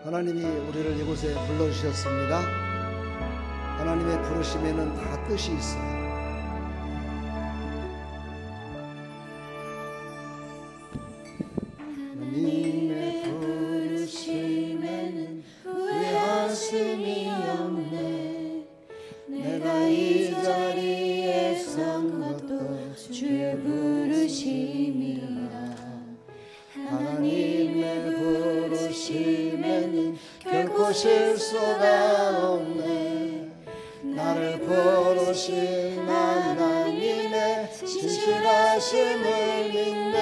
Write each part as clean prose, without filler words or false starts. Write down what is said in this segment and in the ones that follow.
하나님이 우리를 이곳에 불러주셨습니다. 하나님의 부르심에는 다 뜻이 있어요. 하나님의 부르심에는 후회하심이 없네. 내가 이 자리에 선 것도 주의 부르심이라. 하나님의 부르심에는 결코 실수가 없네. 나를 부르신 하나님의 진실하심을 믿네.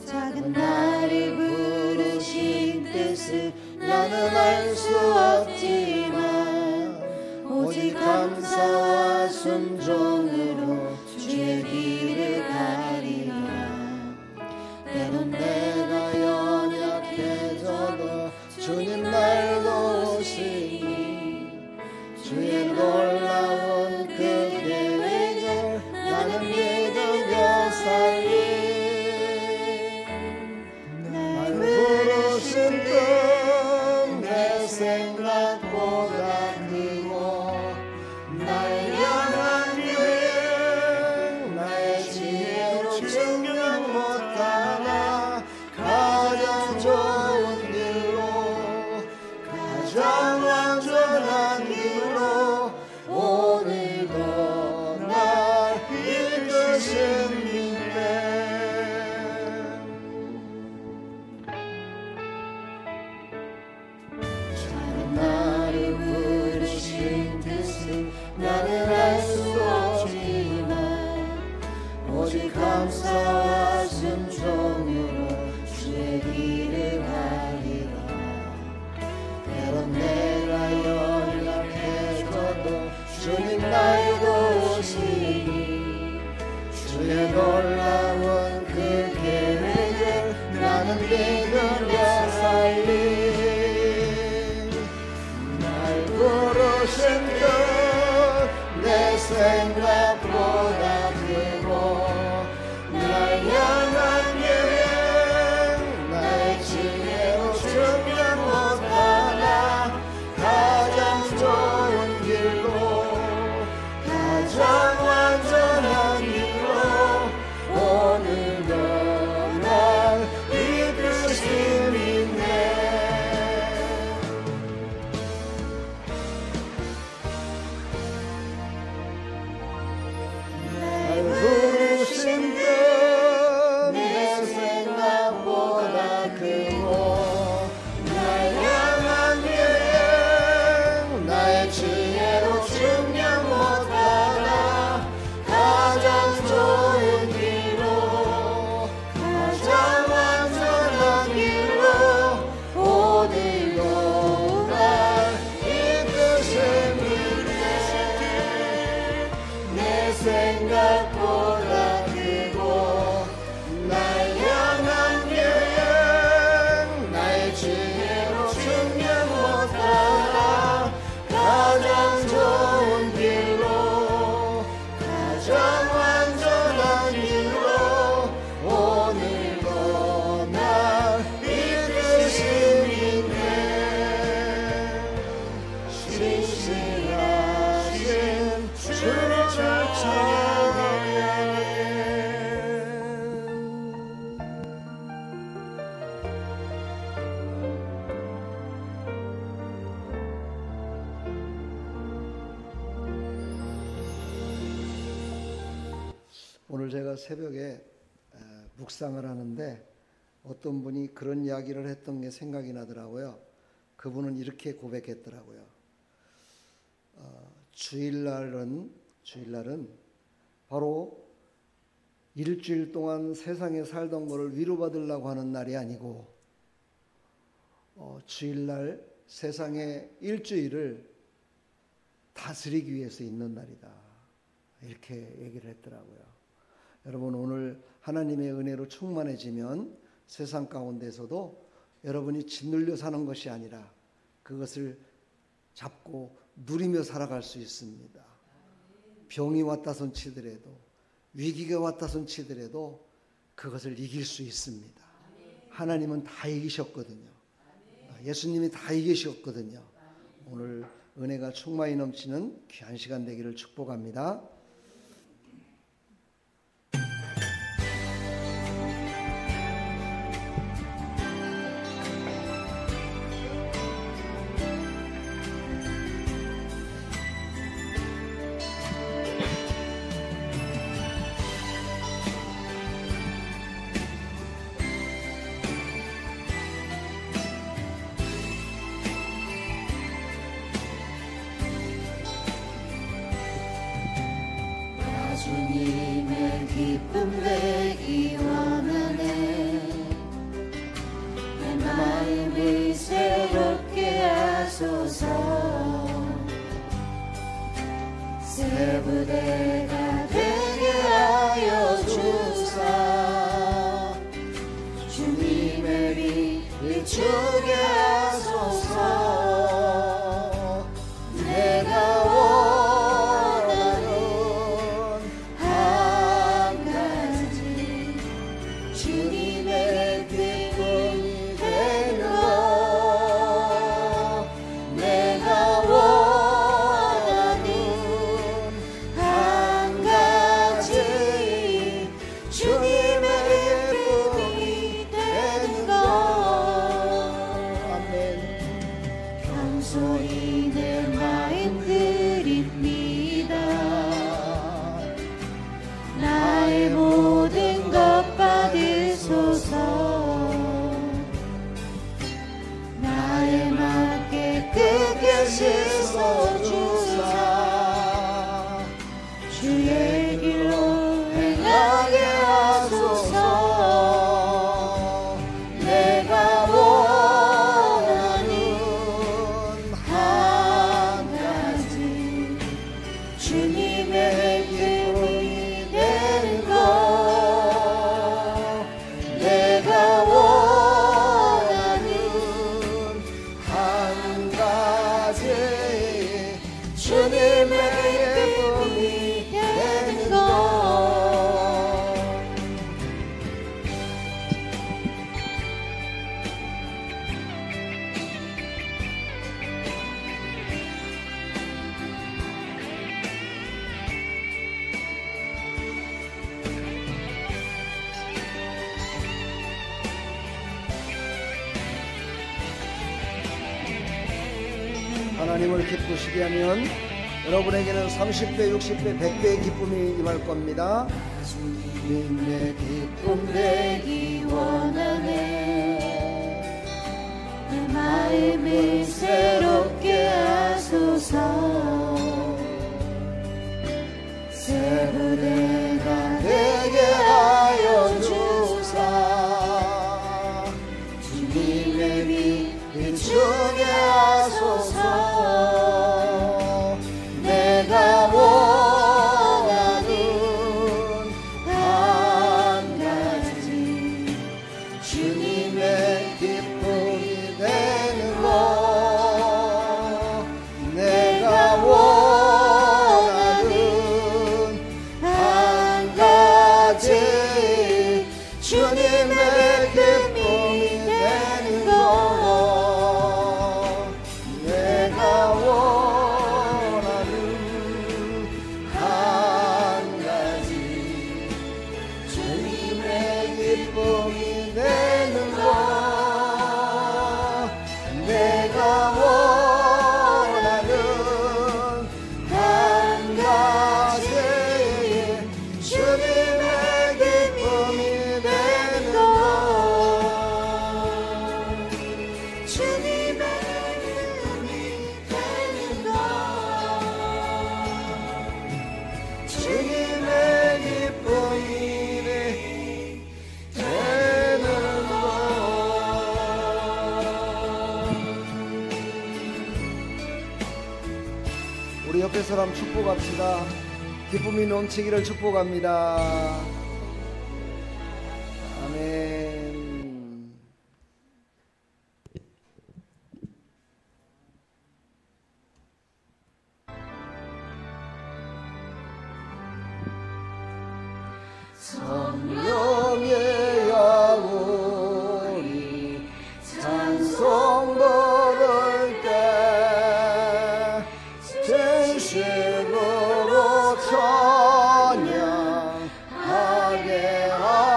작은 나를 부르신 뜻을 나는 알 수 없지만 오직 감사와 순종으로 주의 길을 가리라. 때론 내가 연약해져도 주님 날 도우시니 주의 놀라운 그 계획을 나는 믿으며 살리. 날 부르신 뜻 내 생각보다 크고 날 향한 계획 나의 지혜로 증명 못하나 가장 좋은 길로 가장 완전한 길로 오늘도 날 이끄십니다. 작은 나를 부르신 뜻을 나는 알 수 없지만 오직 감사와 순종으로 주의 길을 가리라. 때론 내가 연약해져도 주님 날 도우시니 주의 놀라운 그 계획을 나는 믿으며 살리. 날 부르신 뜻 내 생각보다 크고 날 향한 계획 나의 지혜로 증명 못하나 가장 좋은 길로 가장 완전한 길로 오늘도 날 이끄심이네. 날 부르신 뜻 내 생각보다 크고 날 향한 계획 나의 지혜로 증명 못하나 가장 좋은 길로 가장 완전한 길로 오늘도 날 이끄심이네. 내 생각보다 크고 날 향한 계획 나의 지혜로 증명 못하나 가장 좋은 길로 가장 완전한 길로 오늘도 날 이끄심이네. 신실하신 주를 찬양하네. 오늘 제가 새벽에 묵상을 하는데 어떤 분이 그런 이야기를 했던 게 생각이 나더라고요. 그분은 이렇게 고백했더라고요. 주일날은 바로 일주일 동안 세상에 살던 거를 위로받으려고 하는 날이 아니고 주일날 세상의 일주일을 다스리기 위해서 있는 날이다. 이렇게 얘기를 했더라고요. 여러분, 오늘 하나님의 은혜로 충만해지면 세상 가운데서도 여러분이 짓눌려 사는 것이 아니라 그것을 잡고 누리며 살아갈 수 있습니다. 병이 왔다 손 치더라도, 위기가 왔다 손 치더라도 그것을 이길 수 있습니다. 하나님은 다 이기셨거든요. 예수님이 다 이기셨거든요. 오늘 은혜가 충만히 넘치는 귀한 시간 되기를 축복합니다. 주님의 기쁨 되기 원하네. 내 마음을 새롭게 하소서. 새 부대가 되게 하여 주사. 주님의 빛 비추게 하소서. 내가 주의 길로 행하게 하소서. 내가 원하는 한 가지 주님의 기쁨이 되는 것. 내가 원하는 한 가지 주님의 하나님을 기쁘시게 하면 여러분에게는 30배, 60배, 100배의 기쁨이 임할 겁니다. 주님의 기쁨 되기 원하네. 내 마음을 새롭게 하소서. 새 부대가 되게 하여 주사. 주님의 빛 비추게 하소서. 내가 원하는 한 가지 주님의 기쁨이 되는 것. 내가 원하는 한 가지 주님의 기쁨이 되는 것. 내가 원하는 한 가지 주님의 기쁨이 되는 것. 내가 원하는 한 가지 주님의 기쁨이 되는 것. 주님의 기쁨이 되는 것. 주님의 기쁨이 되는 것. 우리 옆에 사람 축복합시다. 기쁨이 넘치기를 축복합니다. 아멘. 성령의 양으로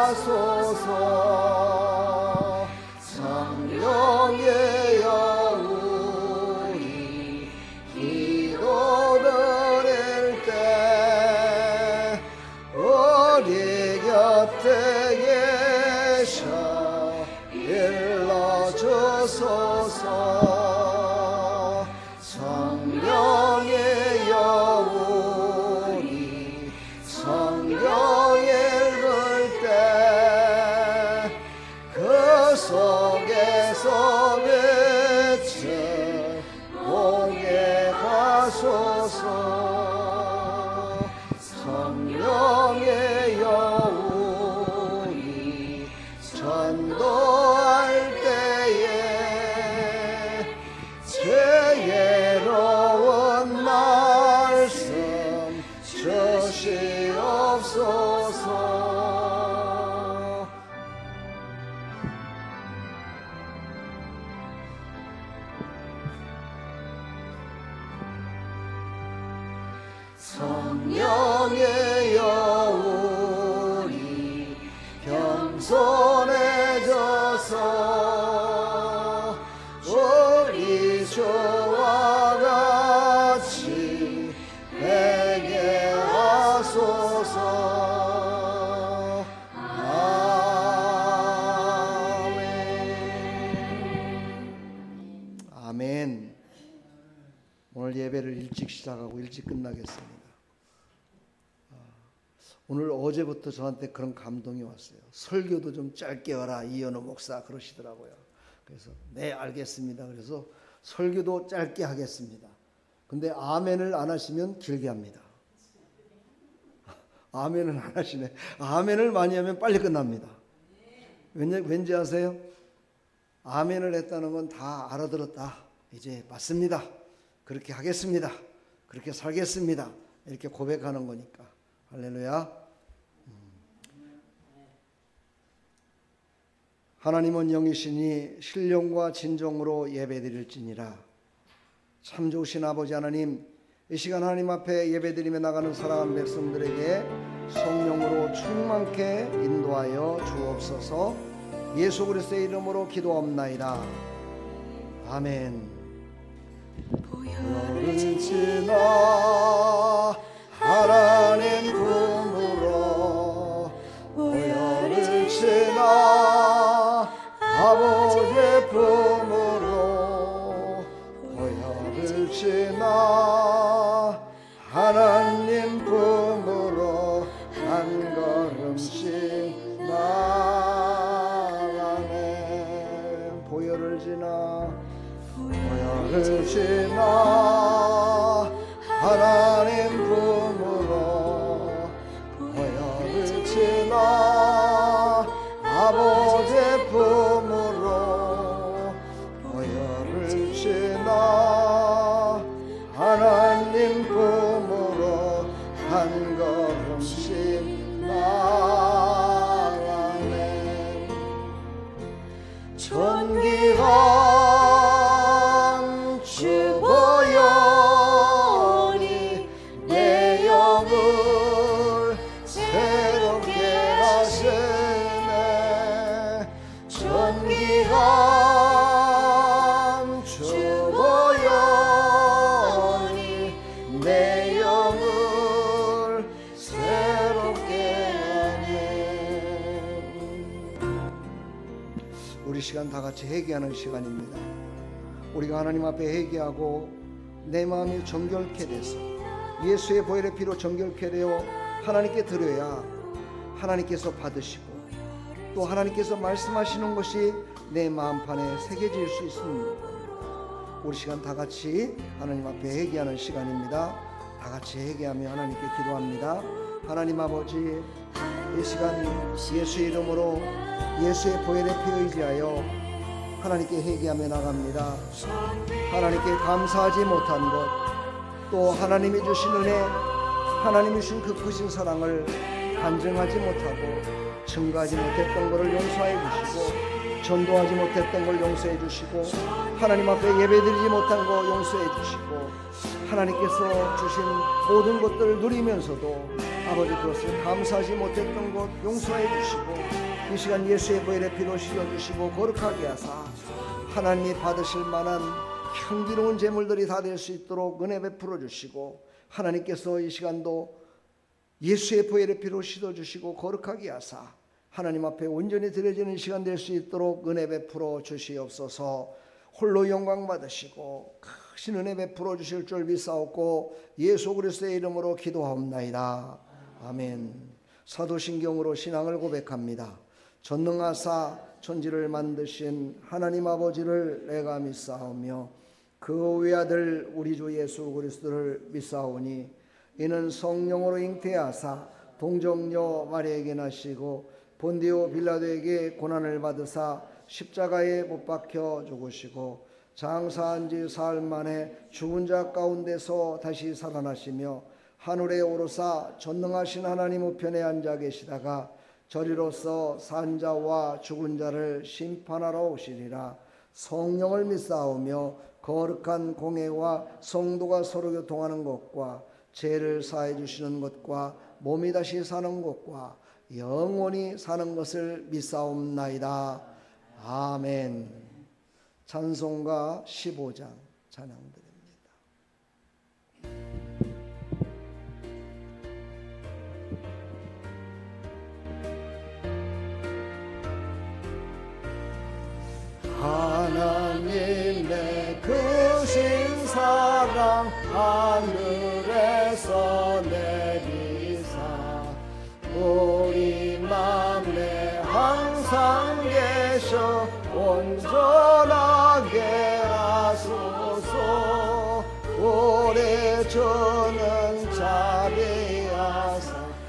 하소서. 성령의 영우리 기도 드릴 때 우리 곁에 계셔 일러주소서. 성령의 영우리 성령을 볼 때 그 속에서 빛을 보게 하소서. 성령의 영우리 전도할 때에 지혜로운 말씀 주시옵소서. 성령의 영우리 겸손해져서 우리 주와 같이 되게 하소서. 아멘. 아멘. 오늘 예배를 일찍 시작하고 일찍 끝나겠습니다. 오늘 어제부터 저한테 그런 감동이 왔어요. 설교도 좀 짧게 하라 이현우 목사 그러시더라고요. 그래서 네 알겠습니다. 그래서 설교도 짧게 하겠습니다. 근데 아멘을 안 하시면 길게 합니다. 아멘을 안 하시네. 아멘을 많이 하면 빨리 끝납니다. 왠지 아세요? 아멘을 했다는 건 다 알아들었다. 이제 맞습니다. 그렇게 하겠습니다. 그렇게 살겠습니다. 이렇게 고백하는 거니까. 할렐루야. 하나님은 영이시니 신령과 진정으로 예배드릴지니라. 참 좋으신 아버지 하나님, 이 시간 하나님 앞에 예배드리며 나가는 사랑하는 백성들에게 성령으로 충만케 인도하여 주옵소서. 예수 그리스도의 이름으로 기도합나이다. 아멘. 보혈을 지나 하나님 품으로 보혈을 지나 아버지의 품으로 보혈을 지나 하나님 품으로 한 걸음씩 나가네. 보혈을 지나 보혈을 지나 하나님 품으로 보혈을 지나 아버지의 품으로 보혈을 지나 하나님 품으로 한 걸음씩 나가네. 존귀한 주 보혈이 내 영을 새롭게 하시네. 존귀한 주 보혈이 내 영을 새롭게 하네. 우리 시간 다 같이 회개하는 시간입니다. 우리가 하나님 앞에 회개하고 내 마음이 정결케 돼서 예수의 보혈의 피로 정결케 되어 하나님께 드려야 하나님께서 받으시고 또 하나님께서 말씀하시는 것이 내 마음판에 새겨질 수 있습니다. 우리 시간 다 같이 하나님 앞에 회개하는 시간입니다. 다 같이 회개하며 하나님께 기도합니다. 하나님 아버지, 이 시간 예수의 이름으로 예수의 보혈의 피에 의지하여 하나님께 회개하며 나갑니다. 하나님께 감사하지 못한 것, 또 하나님이 주신 은혜, 하나님이 주신 그 크신 사랑을 간증하지 못하고 증거하지 못했던 것을 용서해 주시고 전도하지 못했던 걸 용서해 주시고 하나님 앞에 예배드리지 못한 거 용서해 주시고 하나님께서 주신 모든 것들을 누리면서도 아버지, 그것을 감사하지 못했던 것 용서해 주시고 이 시간 예수의 보혈의 피로 씻어주시고 거룩하게 하사 하나님이 받으실 만한 향기로운 제물들이 다 될 수 있도록 은혜 베풀어 주시고, 하나님께서 이 시간도 예수의 보혈의 피로 씻어주시고 거룩하게 하사 하나님 앞에 온전히 드려지는 시간 될 수 있도록 은혜 베풀어 주시옵소서. 홀로 영광 받으시고 크신 은혜 베풀어 주실 줄 믿사옵고 예수 그리스도의 이름으로 기도하옵나이다. 아멘. 사도신경으로 신앙을 고백합니다. 전능하사 천지를 만드신 하나님 아버지를 내가 믿사오며 그 외아들 우리 주 예수 그리스도를 믿사오니 이는 성령으로 잉태하사 동정녀 마리아에게 나시고 본디오 빌라도에게 고난을 받으사 십자가에 못 박혀 죽으시고 장사한 지 사흘 만에 죽은 자 가운데서 다시 살아나시며 하늘에 오르사 전능하신 하나님 우편에 앉아 계시다가 저리로서 산 자와 죽은 자를 심판하러 오시리라. 성령을 믿사오며 거룩한 공회와 성도가 서로 교통하는 것과 죄를 사해 주시는 것과 몸이 다시 사는 것과 영원히 사는 것을 믿사옵나이다. 아멘. 찬송가 15장 찬양드립니다. 하나님의 크신 사랑 하늘에서 내리사 우리 맘에 항상 계셔 온전하게 하소서. 오래 주는 자리하사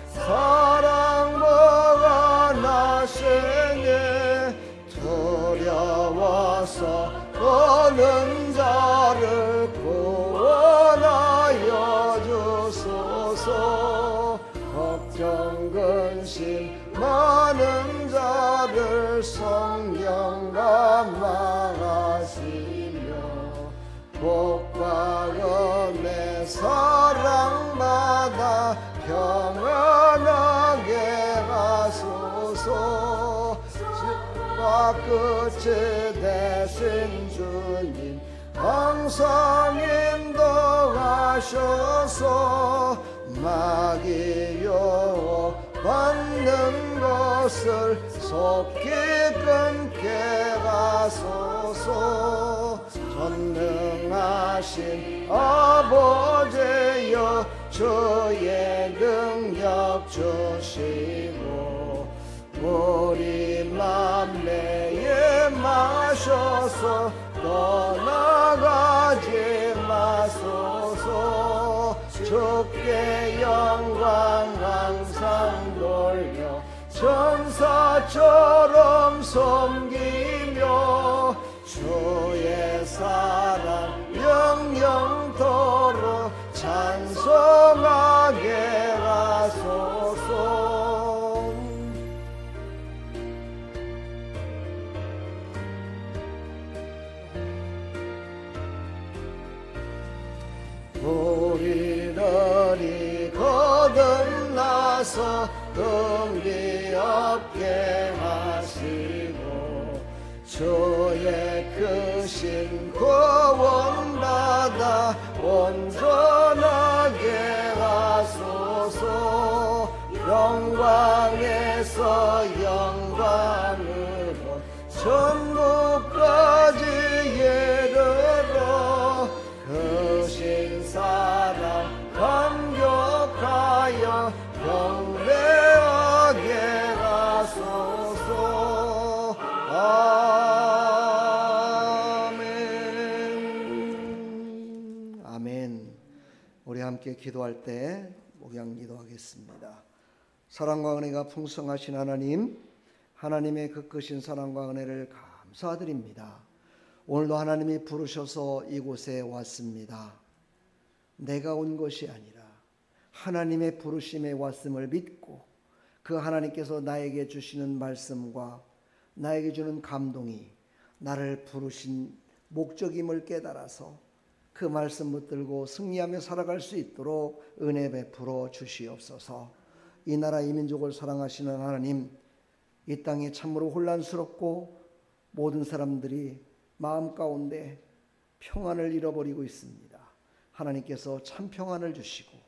사랑 먹어나시니 두려워서 떠는 자를 구원하여 주소서. 걱정 근심 많은 자를 성령 감망하시며 복과 은혜 사랑받아 평안하게 하소서. 지와 끝이 되신 주님 항상 인도하셔서 마귀 유혹 받는 것을 속히 끊게 하소서. 전능하신 아버지여 주의 능력 주시고 우리 맘에 마셔서 떠나가지 마소서. 주께 영광 항상 돌려 천사처럼 섬기며 주의 사랑 영영토록 찬송하게 하소서. 우리들이 거듭나서 긍비 없게 하시고 주의 크신 구원받아 온전하게 하소서. 영광에서 영광으로 천국까지 이르러 크신 사랑 감격하여 경배하게 하소서. 아멘. 아멘. 우리 함께 기도할 때 목양 기도하겠습니다. 사랑과 은혜가 풍성하신 하나님, 하나님의 그 크신 사랑과 은혜를 감사드립니다. 오늘도 하나님이 부르셔서 이곳에 왔습니다. 내가 온 것이 아니라 하나님의 부르심에 왔음을 믿고 그 하나님께서 나에게 주시는 말씀과 나에게 주는 감동이 나를 부르신 목적임을 깨달아서 그 말씀 붙들고 승리하며 살아갈 수 있도록 은혜 베풀어 주시옵소서. 이 나라 이 민족을 사랑하시는 하나님, 이 땅이 참으로 혼란스럽고 모든 사람들이 마음 가운데 평안을 잃어버리고 있습니다. 하나님께서 참 평안을 주시고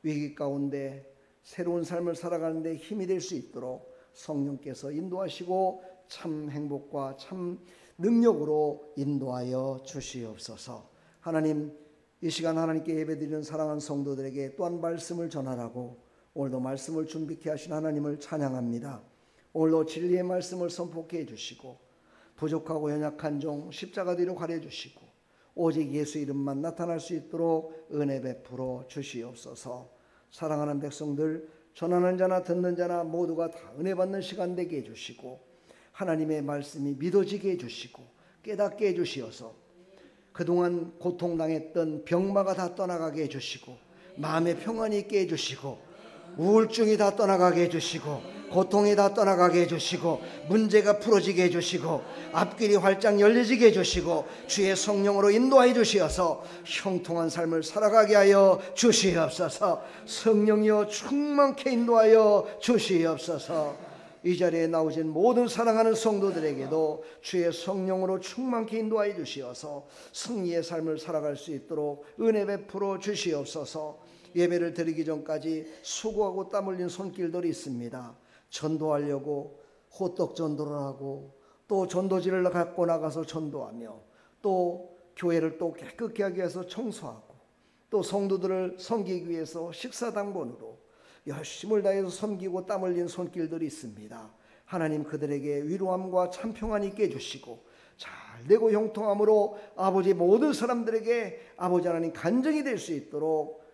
위기 가운데 새로운 삶을 살아가는데 힘이 될 수 있도록 성령께서 인도하시고 참 행복과 참 능력으로 인도하여 주시옵소서. 하나님, 이 시간 하나님께 예배드리는 사랑하는 성도들에게 또한 말씀을 전하라고 오늘도 말씀을 준비케 하신 하나님을 찬양합니다. 오늘도 진리의 말씀을 선포케 해주시고 부족하고 연약한 종 십자가 뒤로 가려주시고 오직 예수 이름만 나타날 수 있도록 은혜 베풀어 주시옵소서. 사랑하는 백성들, 전하는 자나 듣는 자나 모두가 다 은혜 받는 시간 되게 해주시고 하나님의 말씀이 믿어지게 해주시고 깨닫게 해주시어서 그동안 고통당했던 병마가 다 떠나가게 해주시고 마음의 평안이 있게 해주시고 우울증이 다 떠나가게 해주시고 고통이 다 떠나가게 해주시고 문제가 풀어지게 해주시고 앞길이 활짝 열려지게 해주시고 주의 성령으로 인도하여 주시어서 형통한 삶을 살아가게 하여 주시옵소서. 성령이여 충만케 인도하여 주시옵소서. 이 자리에 나오신 모든 사랑하는 성도들에게도 주의 성령으로 충만케 인도하여 주시어서 승리의 삶을 살아갈 수 있도록 은혜 베풀어 주시옵소서. 예배를 드리기 전까지 수고하고 땀 흘린 손길들이 있습니다. 전도하려고 호떡 전도를 하고 또 전도지를 갖고 나가서 전도하며 또 교회를 또 깨끗게 하기 위해서 청소하고 또 성도들을 섬기기 위해서 식사당번으로 열심을 다해서 섬기고 땀 흘린 손길들이 있습니다. 하나님, 그들에게 위로함과 참 평안이 있게 해주시고 잘되고 형통함으로 아버지 모든 사람들에게 아버지 하나님 간증이 될 수 있도록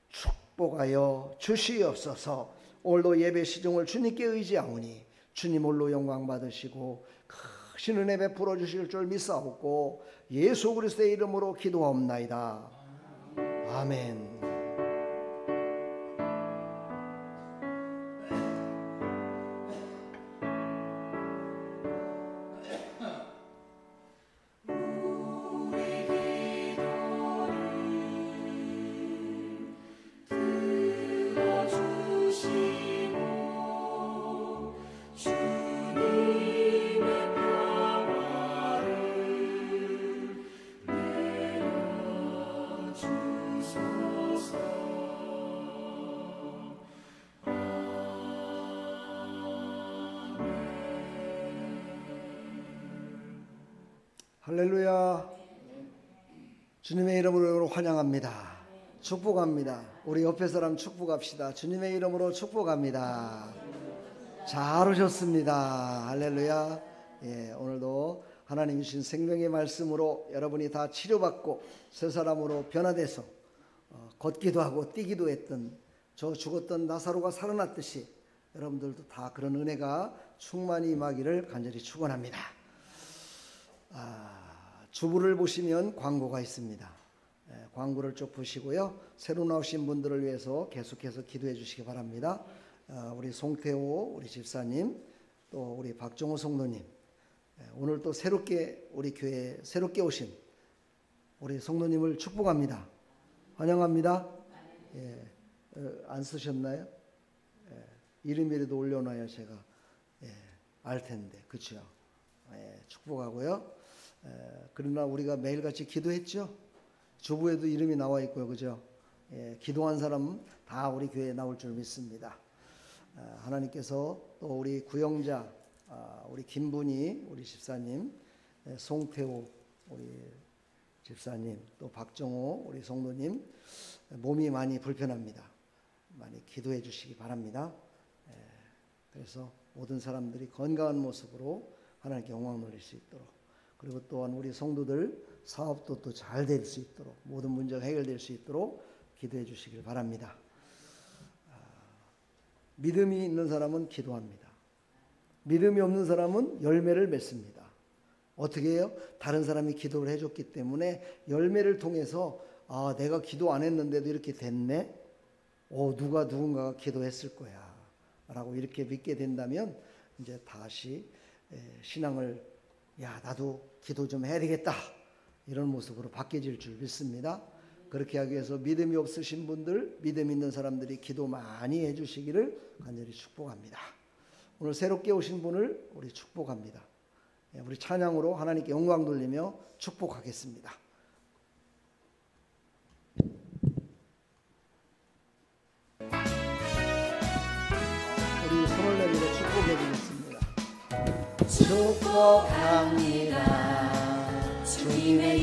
축복하여 주시옵소서. 오늘도 예배 시종을 주님께 의지하오니 주님 홀로 영광 받으시고 크신 은혜 베풀어 주실 줄 믿사옵고 예수 그리스도의 이름으로 기도하옵나이다. 아멘. 할렐루야. 주님의 이름으로 환영합니다. 축복합니다. 우리 옆에 사람 축복합시다. 주님의 이름으로 축복합니다. 잘 오셨습니다. 할렐루야. 예, 오늘도 하나님이 주신 생명의 말씀으로 여러분이 다 치료받고 새 사람으로 변화돼서 걷기도 하고 뛰기도 했던 저 죽었던 나사로가 살아났듯이 여러분들도 다 그런 은혜가 충만히 임하기를 간절히 축원합니다. 주부를 보시면 광고가 있습니다. 광고를 쭉 보시고요. 새로 나오신 분들을 위해서 계속해서 기도해 주시기 바랍니다. 우리 송태호 우리 집사님, 또 우리 박정호 성도님, 오늘 또 새롭게 우리 교회에 새롭게 오신 우리 성도님을 축복합니다. 환영합니다. 예, 안 쓰셨나요? 예, 이름이라도 올려놔야 제가 알 텐데, 그렇죠? 축복하고요. 그러나 우리가 매일같이 기도했죠. 주부에도 이름이 나와 있고요, 그죠? 기도한 사람 다 우리 교회에 나올 줄 믿습니다. 하나님께서 또 우리 구영자, 우리 김분희 우리 집사님, 송태호 우리 집사님, 또 박정호 우리 성도님 몸이 많이 불편합니다. 많이 기도해 주시기 바랍니다. 그래서 모든 사람들이 건강한 모습으로 하나님께 영광 돌릴 수 있도록, 그리고 또한 우리 성도들 사업도 또 잘 될 수 있도록, 모든 문제가 해결될 수 있도록 기도해 주시길 바랍니다. 믿음이 있는 사람은 기도합니다. 믿음이 없는 사람은 열매를 맺습니다. 어떻게 해요? 다른 사람이 기도를 해줬기 때문에 열매를 통해서 내가 기도 안 했는데도 이렇게 됐네? 누군가가 기도했을 거야 라고 이렇게 믿게 된다면 이제 다시 신앙을 나도 기도 좀 해야 되겠다 이런 모습으로 바뀌어질 줄 믿습니다. 그렇게 하기 위해서 믿음이 없으신 분들, 믿음 있는 사람들이 기도 많이 해주시기를 간절히 축복합니다. 오늘 새롭게 오신 분을 우리 축복합니다. 우리 찬양으로 하나님께 영광 돌리며 축복하겠습니다. 우리 손을 내밀어 축복해 드리겠습니다. 축복합니다. 주님의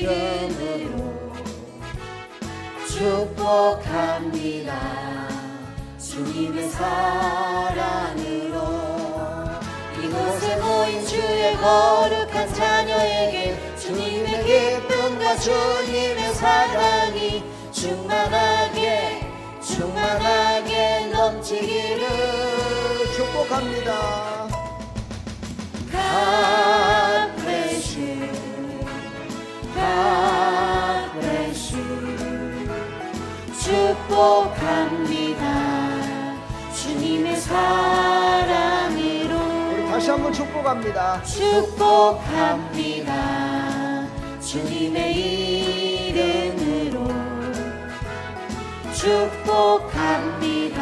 이름으로 축복합니다. 주님의 사랑으로 이곳에 모인 주의 거룩한 자녀에게 주님의 기쁨과 주님의 사랑이 충만하게 넘치기를 축복합니다. God bless you. God bless you. 축복합니다. 주님의 사랑으로 우리 다시 한번 축복합니다. 축복합니다. 주님의 이름으로 축복합니다.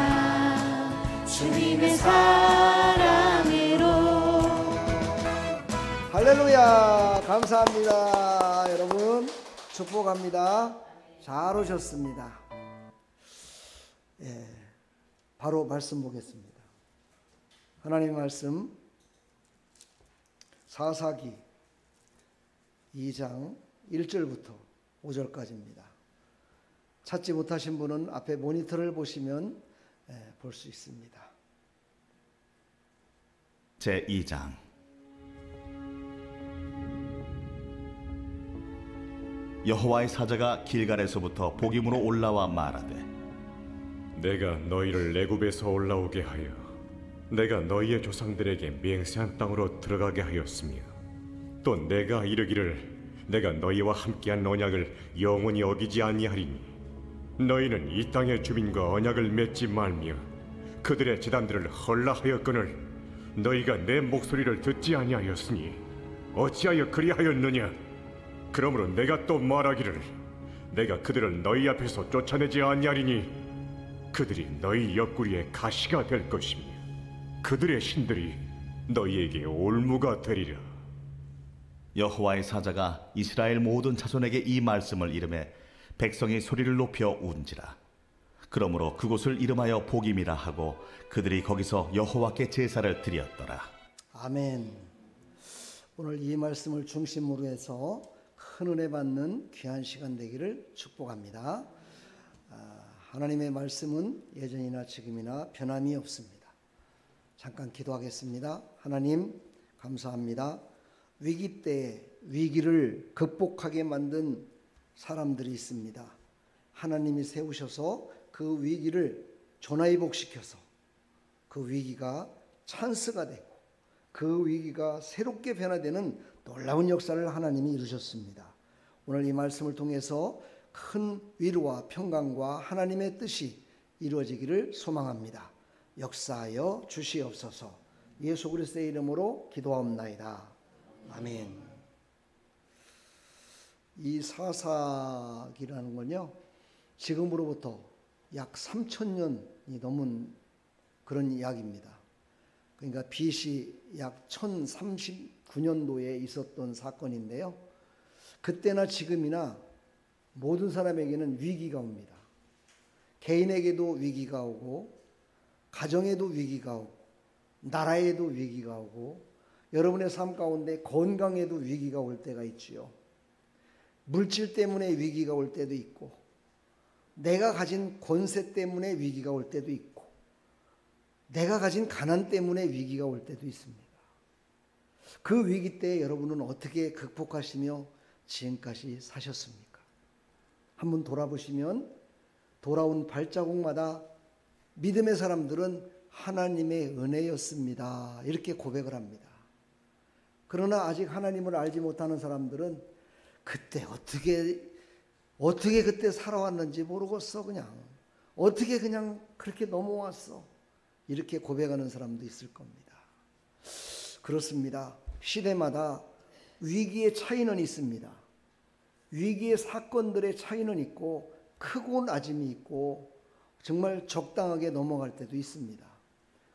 주님의 사랑으로 할렐루야. 감사합니다. 여러분 축복합니다. 잘 오셨습니다. 바로 말씀 보겠습니다. 하나님의 말씀 사사기 2장 1절부터 5절까지입니다. 찾지 못하신 분은 앞에 모니터를 보시면 볼 수 있습니다. 제2장 여호와의 사자가 길갈에서부터 복임으로 올라와 말하되 내가 너희를 애굽에서 올라오게 하여 내가 너희의 조상들에게 맹세한 땅으로 들어가게 하였으며 또 내가 이르기를 내가 너희와 함께한 언약을 영원히 어기지 아니하리니 너희는 이 땅의 주민과 언약을 맺지 말며 그들의 제단들을 헐라하였거늘 너희가 내 목소리를 듣지 아니하였으니 어찌하여 그리하였느냐. 그러므로 내가 또 말하기를 내가 그들을 너희 앞에서 쫓아내지 아니하리니 그들이 너희 옆구리에 가시가 될 것이며 그들의 신들이 너희에게 올무가 되리라. 여호와의 사자가 이스라엘 모든 자손에게 이 말씀을 이르매 백성이 소리를 높여 운지라. 그러므로 그곳을 이름하여 복임이라 하고 그들이 거기서 여호와께 제사를 드렸더라. 아멘. 오늘 이 말씀을 중심으로 해서 큰 은혜 받는 귀한 시간 되기를 축복합니다. 하나님의 말씀은 예전이나 지금이나 변함이 없습니다. 잠깐 기도하겠습니다. 하나님 감사합니다. 위기 때에 위기를 극복하게 만든 사람들이 있습니다. 하나님이 세우셔서 그 위기를 전화위복시켜서 그 위기가 찬스가 되고 그 위기가 새롭게 변화되는 놀라운 역사를 하나님이 이루셨습니다. 오늘 이 말씀을 통해서 큰 위로와 평강과 하나님의 뜻이 이루어지기를 소망합니다. 역사하여 주시옵소서. 예수 그리스도의 이름으로 기도하옵나이다. 아멘. 이 사사기라는 건요, 지금으로부터 약 3000년이 넘은 그런 이야기입니다. 그러니까 BC 약 1039년도에 있었던 사건인데요. 그때나 지금이나 모든 사람에게는 위기가 옵니다. 개인에게도 위기가 오고 가정에도 위기가 오고 나라에도 위기가 오고 여러분의 삶 가운데 건강에도 위기가 올 때가 있지요. 물질 때문에 위기가 올 때도 있고 내가 가진 권세 때문에 위기가 올 때도 있고 내가 가진 가난 때문에 위기가 올 때도 있습니다. 그 위기 때 여러분은 어떻게 극복하시며 지금까지 사셨습니까? 한번 돌아보시면 돌아온 발자국마다 믿음의 사람들은 하나님의 은혜였습니다. 이렇게 고백을 합니다. 그러나 아직 하나님을 알지 못하는 사람들은 그때 어떻게 그때 살아왔는지 모르겠어. 그냥 어떻게 그냥 그렇게 넘어왔어. 이렇게 고백하는 사람도 있을 겁니다. 그렇습니다. 시대마다 위기의 차이는 있습니다. 위기의 사건들의 차이는 있고 크고 낮음이 있고 정말 적당하게 넘어갈 때도 있습니다.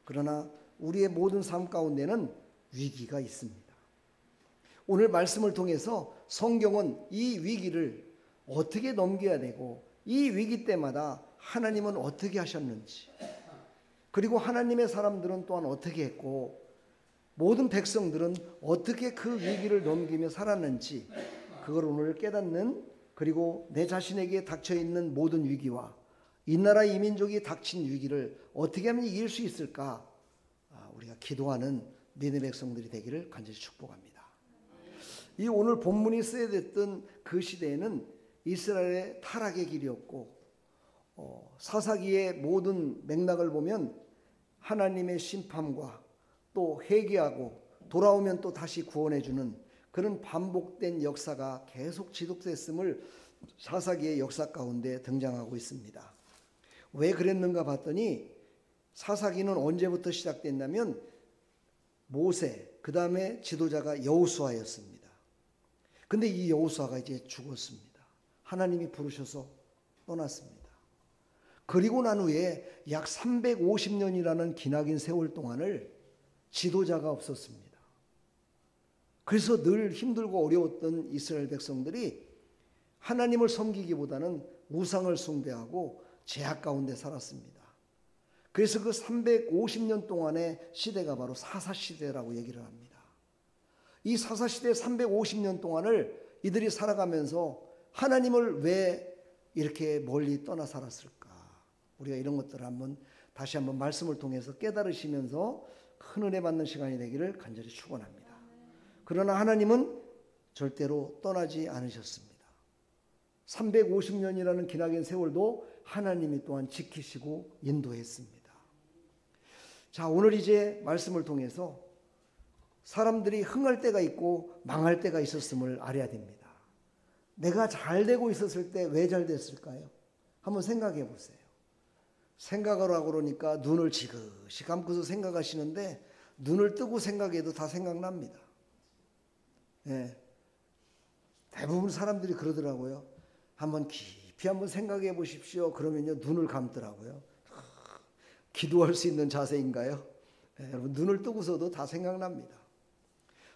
그러나 우리의 모든 삶 가운데는 위기가 있습니다. 오늘 말씀을 통해서 성경은 이 위기를 어떻게 넘겨야 되고 이 위기 때마다 하나님은 어떻게 하셨는지, 그리고 하나님의 사람들은 또한 어떻게 했고 모든 백성들은 어떻게 그 위기를 넘기며 살았는지, 그걸 오늘 깨닫는, 그리고 내 자신에게 닥쳐있는 모든 위기와 이 나라 이 민족이 닥친 위기를 어떻게 하면 이길 수 있을까, 우리가 기도하는 믿음의 백성들이 되기를 간절히 축복합니다. 이 오늘 본문이 쓰여졌던 그 시대에는 이스라엘의 타락의 길이었고, 사사기의 모든 맥락을 보면 하나님의 심판과 또 회개하고 돌아오면 또 다시 구원해주는 그런 반복된 역사가 계속 지속됐음을 사사기의 역사 가운데 등장하고 있습니다. 왜 그랬는가 봤더니 사사기는 언제부터 시작됐냐면 모세, 그 다음에 지도자가 여호수아였습니다. 근데 이 여호수아가 이제 죽었습니다. 하나님이 부르셔서 떠났습니다. 그리고 난 후에 약 350년이라는 기나긴 세월 동안을 지도자가 없었습니다. 그래서 늘 힘들고 어려웠던 이스라엘 백성들이 하나님을 섬기기보다는 우상을 숭배하고 죄악 가운데 살았습니다. 그래서 그 350년 동안의 시대가 바로 사사시대라고 얘기를 합니다. 이 사사시대 350년 동안을 이들이 살아가면서 하나님을 왜 이렇게 멀리 떠나 살았을까? 우리가 이런 것들을 다시 한번 말씀을 통해서 깨달으시면서 큰 은혜 받는 시간이 되기를 간절히 축원합니다. 그러나 하나님은 절대로 떠나지 않으셨습니다. 350년이라는 기나긴 세월도 하나님이 또한 지키시고 인도했습니다. 자, 오늘 이제 말씀을 통해서 사람들이 흥할 때가 있고 망할 때가 있었음을 알아야 됩니다. 내가 잘 되고 있었을 때 왜 잘 됐을까요? 한번 생각해 보세요. 생각하라고 그러니까 눈을 지그시 감고서 생각하시는데 눈을 뜨고 생각해도 다 생각납니다. 예. 대부분 사람들이 그러더라고요. 한번 깊이 한번 생각해 보십시오. 그러면요 눈을 감더라고요. 기도할 수 있는 자세인가요? 예, 여러분 눈을 뜨고서도 다 생각납니다.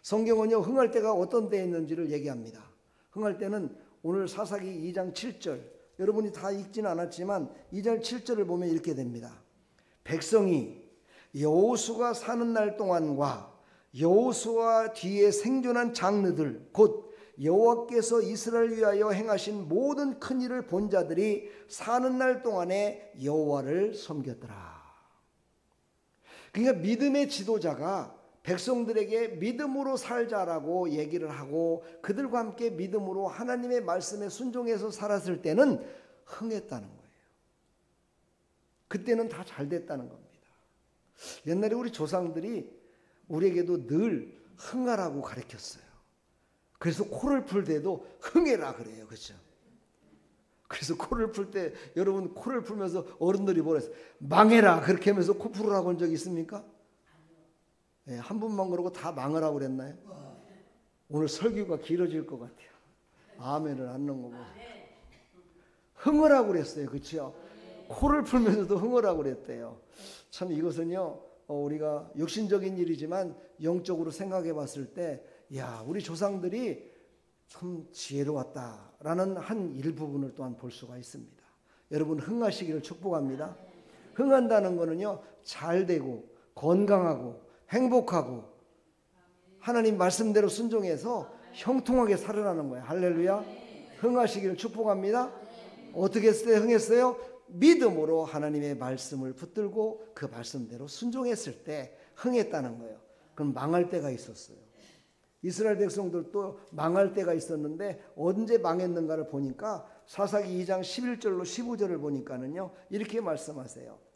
성경은요 흥할 때가 어떤 때에 있는지를 얘기합니다. 흥할 때는 오늘 사사기 2장 7절, 여러분이 다 읽지는 않았지만 2장 7절을 보면 이렇게 됩니다. 백성이 여호수가 사는 날 동안과 여호수아 뒤에 생존한 장르들 곧 여호와께서 이스라엘 위하여 행하신 모든 큰 일을 본 자들이 사는 날 동안에 여호와를 섬겼더라. 그러니까 믿음의 지도자가 백성들에게 믿음으로 살자라고 얘기를 하고 그들과 함께 믿음으로 하나님의 말씀에 순종해서 살았을 때는 흥했다는 거예요. 그때는 다 잘 됐다는 겁니다. 옛날에 우리 조상들이 우리에게도 늘 흥하라고 가르쳤어요. 그래서 코를 풀 때도 흥해라 그래요. 그렇죠? 그래서 코를 풀 때 여러분 코를 풀면서 어른들이 뭐라 했어요? 망해라 그렇게 하면서 코 풀으라고 한 적 있습니까? 네, 한 분만 그러고 다 망하라고 그랬나요? 오늘 설교가 길어질 것 같아요. 아멘을 안 넣은 거 보세요. 흥하라고 그랬어요. 그렇죠? 코를 풀면서도 흥하라고 그랬대요. 참 이것은요 우리가 육신적인 일이지만 영적으로 생각해 봤을 때 야, 우리 조상들이 참 지혜로웠다라는 한 일부분을 또한 볼 수가 있습니다. 여러분 흥하시기를 축복합니다. 흥한다는 거는요 잘 되고 건강하고 행복하고 하나님 말씀대로 순종해서 형통하게 살아나는 거예요. 할렐루야. 흥하시기를 축복합니다. 어떻게 했을 때 흥했어요? 믿음으로 하나님의 말씀을 붙들고 그 말씀대로 순종했을 때 흥했다는 거예요. 그럼 망할 때가 있었어요. 이스라엘 백성들도 망할 때가 있었는데 언제 망했는가를 보니까 사사기 2장 11절로 15절을 보니까는요 이렇게 말씀하세요.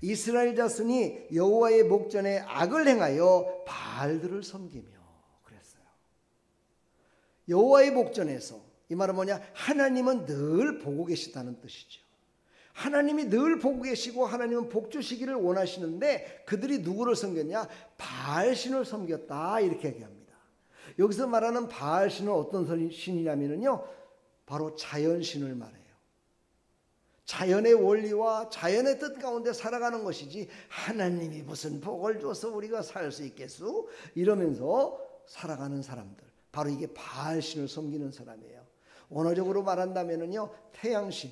이스라엘 자손이 여호와의 목전에 악을 행하여 바알들을 섬기며 그랬어요. 여호와의 목전에서 이 말은 뭐냐? 하나님은 늘 보고 계시다는 뜻이죠. 하나님이 늘 보고 계시고 하나님은 복 주시기를 원하시는데 그들이 누구를 섬겼냐? 바알신을 섬겼다 이렇게 얘기합니다. 여기서 말하는 바알신은 어떤 신이냐면요, 바로 자연신을 말해요. 자연의 원리와 자연의 뜻 가운데 살아가는 것이지, 하나님이 무슨 복을 줘서 우리가 살 수 있겠소? 이러면서 살아가는 사람들, 바로 이게 바알신을 섬기는 사람이에요. 원어적으로 말한다면요, 태양신,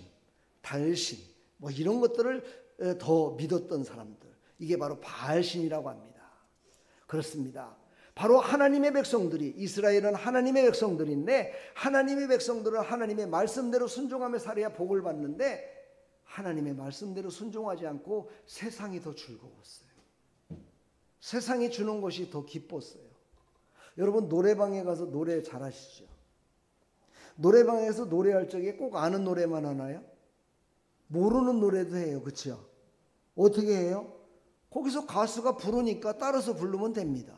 달신 뭐 이런 것들을 더 믿었던 사람들, 이게 바로 바알신이라고 합니다. 그렇습니다. 바로 하나님의 백성들이, 이스라엘은 하나님의 백성들인데, 하나님의 백성들은 하나님의 말씀대로 순종하며 살아야 복을 받는데, 하나님의 말씀대로 순종하지 않고 세상이 더 즐거웠어요. 세상이 주는 것이 더 기뻤어요. 여러분, 노래방에 가서 노래 잘하시죠? 노래방에서 노래할 적에 꼭 아는 노래만 하나요? 모르는 노래도 해요. 그렇죠? 어떻게 해요? 거기서 가수가 부르니까 따라서 부르면 됩니다.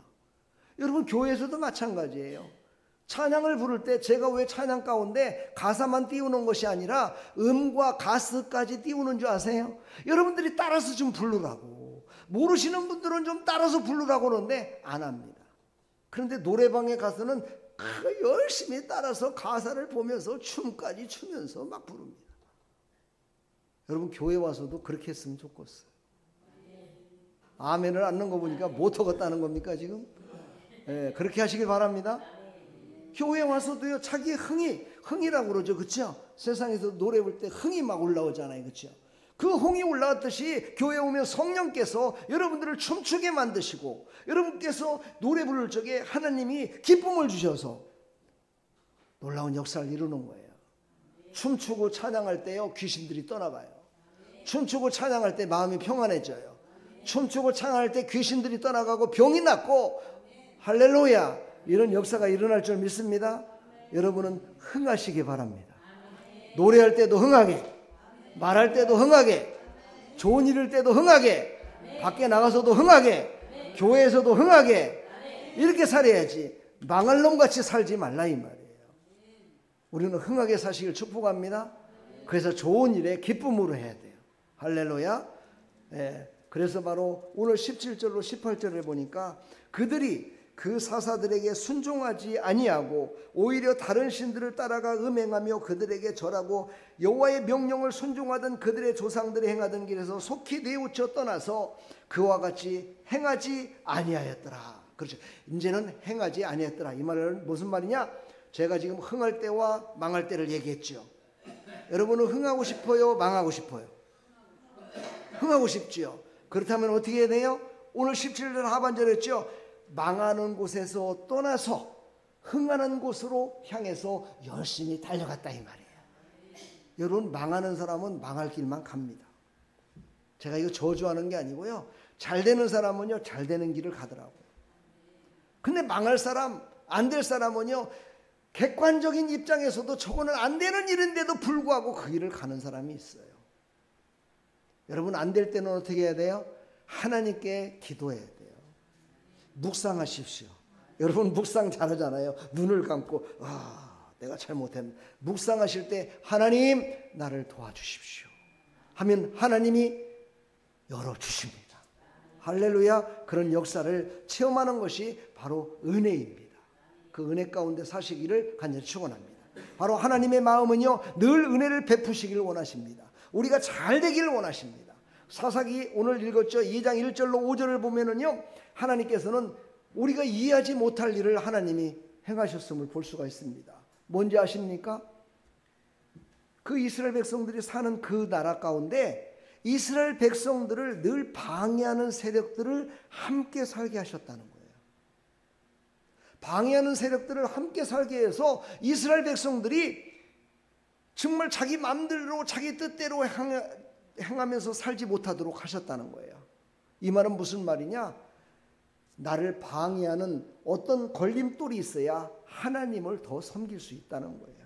여러분, 교회에서도 마찬가지예요. 찬양을 부를 때 제가 왜 찬양 가운데 가사만 띄우는 것이 아니라 음과 가스까지 띄우는 줄 아세요? 여러분들이 따라서 좀 부르라고, 모르시는 분들은 좀 따라서 부르라고 그러는데 안 합니다. 그런데 노래방에 가서는 열심히 따라서 가사를 보면서 춤까지 추면서 막 부릅니다. 여러분, 교회 와서도 그렇게 했으면 좋겠어요. 아멘을 안 넣는 거 보니까 못 하겠다는 겁니까 지금? 네, 그렇게 하시길 바랍니다. 교회 와서도요, 자기의 흥이라고 그러죠. 그렇죠? 세상에서 노래 부를 때 흥이 막 올라오잖아요. 그렇죠? 그 흥이 올라왔듯이 교회 오면 성령께서 여러분들을 춤추게 만드시고, 여러분께서 노래 부를 적에 하나님이 기쁨을 주셔서 놀라운 역사를 이루는 거예요. 춤추고 찬양할 때요, 귀신들이 떠나가요. 춤추고 찬양할 때 마음이 평안해져요. 춤추고 찬양할 때 귀신들이 떠나가고 병이 낫고, 할렐루야, 이런 역사가 일어날 줄 믿습니다. 여러분은 흥하시기 바랍니다. 노래할 때도 흥하게, 말할 때도 흥하게, 좋은 일을 때도 흥하게, 밖에 나가서도 흥하게, 교회에서도 흥하게, 이렇게 살아야지 망할 놈같이 살지 말라 이 말이에요. 우리는 흥하게 사시길 축복합니다. 그래서 좋은 일에 기쁨으로 해야 돼요. 할렐루야. 네. 그래서 바로 오늘 17절로 18절에 보니까 그들이 그 사사들에게 순종하지 아니하고 오히려 다른 신들을 따라가 음행하며 그들에게 절하고 여호와의 명령을 순종하던 그들의 조상들이 행하던 길에서 속히 뉘우쳐 떠나서 그와 같이 행하지 아니하였더라. 그렇죠. 이제는 행하지 아니하였더라. 이 말은 무슨 말이냐? 제가 지금 흥할 때와 망할 때를 얘기했죠. 여러분은 흥하고 싶어요? 망하고 싶어요? 흥하고 싶지요. 그렇다면 어떻게 해야 돼요? 오늘 17절 하반절에 했죠. 망하는 곳에서 떠나서 흥하는 곳으로 향해서 열심히 달려갔다 이 말이에요. 여러분, 망하는 사람은 망할 길만 갑니다. 제가 이거 저주하는 게 아니고요, 잘 되는 사람은요, 잘 되는 길을 가더라고요. 근데 망할 사람, 안 될 사람은요, 객관적인 입장에서도 저거는 안 되는 일인데도 불구하고 그 길을 가는 사람이 있어요. 여러분, 안 될 때는 어떻게 해야 돼요? 하나님께 기도해야 돼요. 묵상하십시오. 여러분, 묵상 잘하잖아요. 눈을 감고 내가 잘못했네. 묵상하실 때 하나님 나를 도와주십시오 하면 하나님이 열어주십니다. 할렐루야. 그런 역사를 체험하는 것이 바로 은혜입니다. 그 은혜 가운데 사시기를 간절히 축원합니다. 바로 하나님의 마음은요, 늘 은혜를 베푸시길 원하십니다. 우리가 잘 되기를 원하십니다. 사사기 오늘 읽었죠. 2장 1절로 5절을 보면은요, 하나님께서는 우리가 이해하지 못할 일을 하나님이 행하셨음을 볼 수가 있습니다. 뭔지 아십니까? 그 이스라엘 백성들이 사는 그 나라 가운데 이스라엘 백성들을 늘 방해하는 세력들을 함께 살게 하셨다는 거예요. 방해하는 세력들을 함께 살게 해서 이스라엘 백성들이 정말 자기 마음대로 자기 뜻대로 행하면서 살지 못하도록 하셨다는 거예요. 이 말은 무슨 말이냐? 나를 방해하는 어떤 걸림돌이 있어야 하나님을 더 섬길 수 있다는 거예요.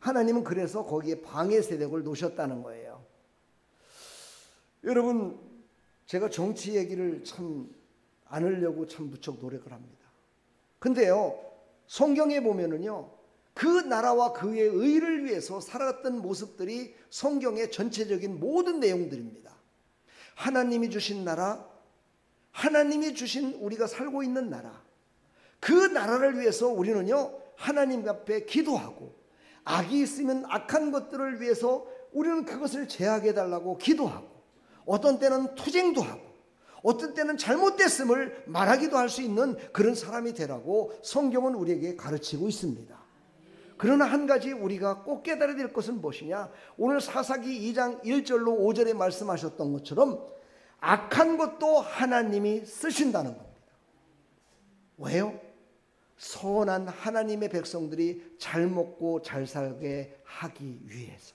하나님은 그래서 거기에 방해 세력을 놓으셨다는 거예요. 여러분, 제가 정치 얘기를 참 안 하려고 참 무척 노력을 합니다. 근데요, 성경에 보면은요, 그 나라와 그의 의를 위해서 살았던 모습들이 성경의 전체적인 모든 내용들입니다. 하나님이 주신 나라, 하나님이 주신 우리가 살고 있는 나라, 그 나라를 위해서 우리는요 하나님 앞에 기도하고, 악이 있으면 악한 것들을 위해서 우리는 그것을 제하게 해달라고 기도하고, 어떤 때는 투쟁도 하고, 어떤 때는 잘못됐음을 말하기도 할 수 있는 그런 사람이 되라고 성경은 우리에게 가르치고 있습니다. 그러나 한 가지 우리가 꼭 깨달아야 될 것은 무엇이냐? 오늘 사사기 2장 1절로 5절에 말씀하셨던 것처럼 악한 것도 하나님이 쓰신다는 겁니다. 왜요? 선한 하나님의 백성들이 잘 먹고 잘 살게 하기 위해서.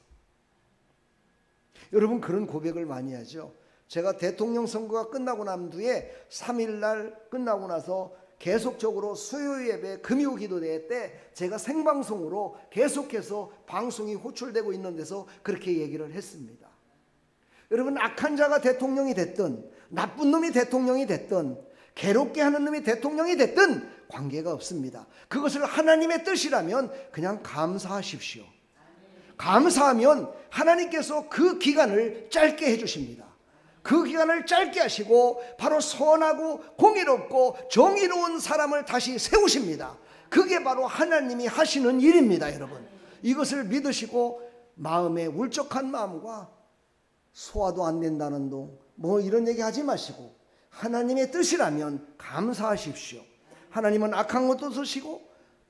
여러분, 그런 고백을 많이 하죠. 제가 대통령 선거가 끝나고 난 뒤에 3일날 끝나고 나서 계속적으로 수요 예배 금요 기도대 때 제가 생방송으로 계속해서 방송이 호출되고 있는 데서 그렇게 얘기를 했습니다. 여러분, 악한 자가 대통령이 됐든 나쁜 놈이 대통령이 됐든 괴롭게 하는 놈이 대통령이 됐든 관계가 없습니다. 그것을 하나님의 뜻이라면 그냥 감사하십시오. 감사하면 하나님께서 그 기간을 짧게 해주십니다. 그 기간을 짧게 하시고 바로 선하고 공의롭고 정의로운 사람을 다시 세우십니다. 그게 바로 하나님이 하시는 일입니다. 여러분, 이것을 믿으시고 마음에 울적한 마음과 소화도 안 된다는 둥 뭐 이런 얘기 하지 마시고 하나님의 뜻이라면 감사하십시오. 하나님은 악한 것도 쓰시고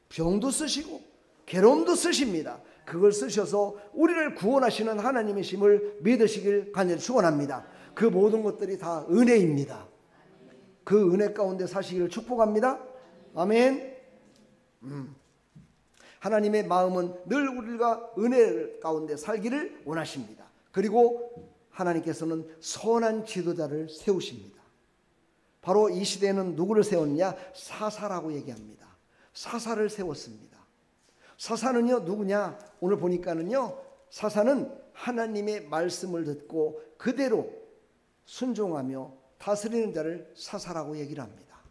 병도 쓰시고 괴로움도 쓰십니다. 그걸 쓰셔서 우리를 구원하시는 하나님이심을 믿으시길 간절히 축원합니다. 그 모든 것들이 다 은혜입니다. 그 은혜 가운데 사시기를 축복합니다. 아멘. 하나님의 마음은 늘 우리가 은혜 가운데 살기를 원하십니다. 그리고 하나님께서는 선한 지도자를 세우십니다. 바로 이 시대에는 누구를 세웠냐? 사사라고 얘기합니다. 사사를 세웠습니다. 사사는요 누구냐? 오늘 보니까는요 사사는 하나님의 말씀을 듣고 그대로 순종하며 다스리는 자를 사사라고 얘기를 합니다.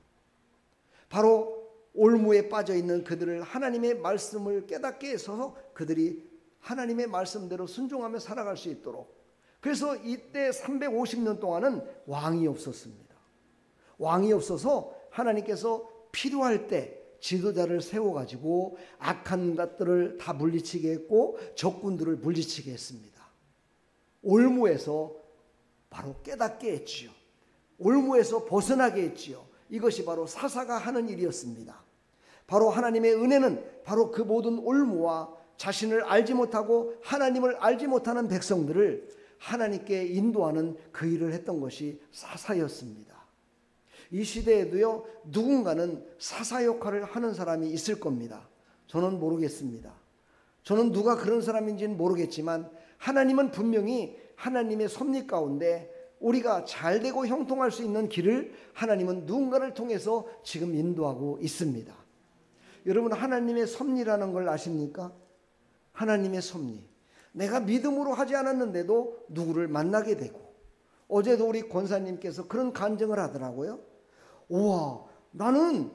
바로 올무에 빠져 있는 그들을 하나님의 말씀을 깨닫게 해서 그들이 하나님의 말씀대로 순종하며 살아갈 수 있도록. 그래서 이때 350년 동안은 왕이 없었습니다. 왕이 없어서 하나님께서 필요할 때 지도자를 세워가지고 악한 것들을 다 물리치게 했고 적군들을 물리치게 했습니다. 올무에서 바로 깨닫게 했지요. 올무에서 벗어나게 했지요. 이것이 바로 사사가 하는 일이었습니다. 바로 하나님의 은혜는 바로 그 모든 올무와 자신을 알지 못하고 하나님을 알지 못하는 백성들을 하나님께 인도하는 그 일을 했던 것이 사사였습니다. 이 시대에도요 누군가는 사사 역할을 하는 사람이 있을 겁니다. 저는 모르겠습니다. 저는 누가 그런 사람인지는 모르겠지만 하나님은 분명히 하나님의 섭리 가운데 우리가 잘되고 형통할 수 있는 길을 하나님은 누군가를 통해서 지금 인도하고 있습니다. 여러분, 하나님의 섭리라는 걸 아십니까? 하나님의 섭리. 내가 믿음으로 하지 않았는데도 누구를 만나게 되고, 어제도 우리 권사님께서 그런 간증을 하더라고요. 우와, 나는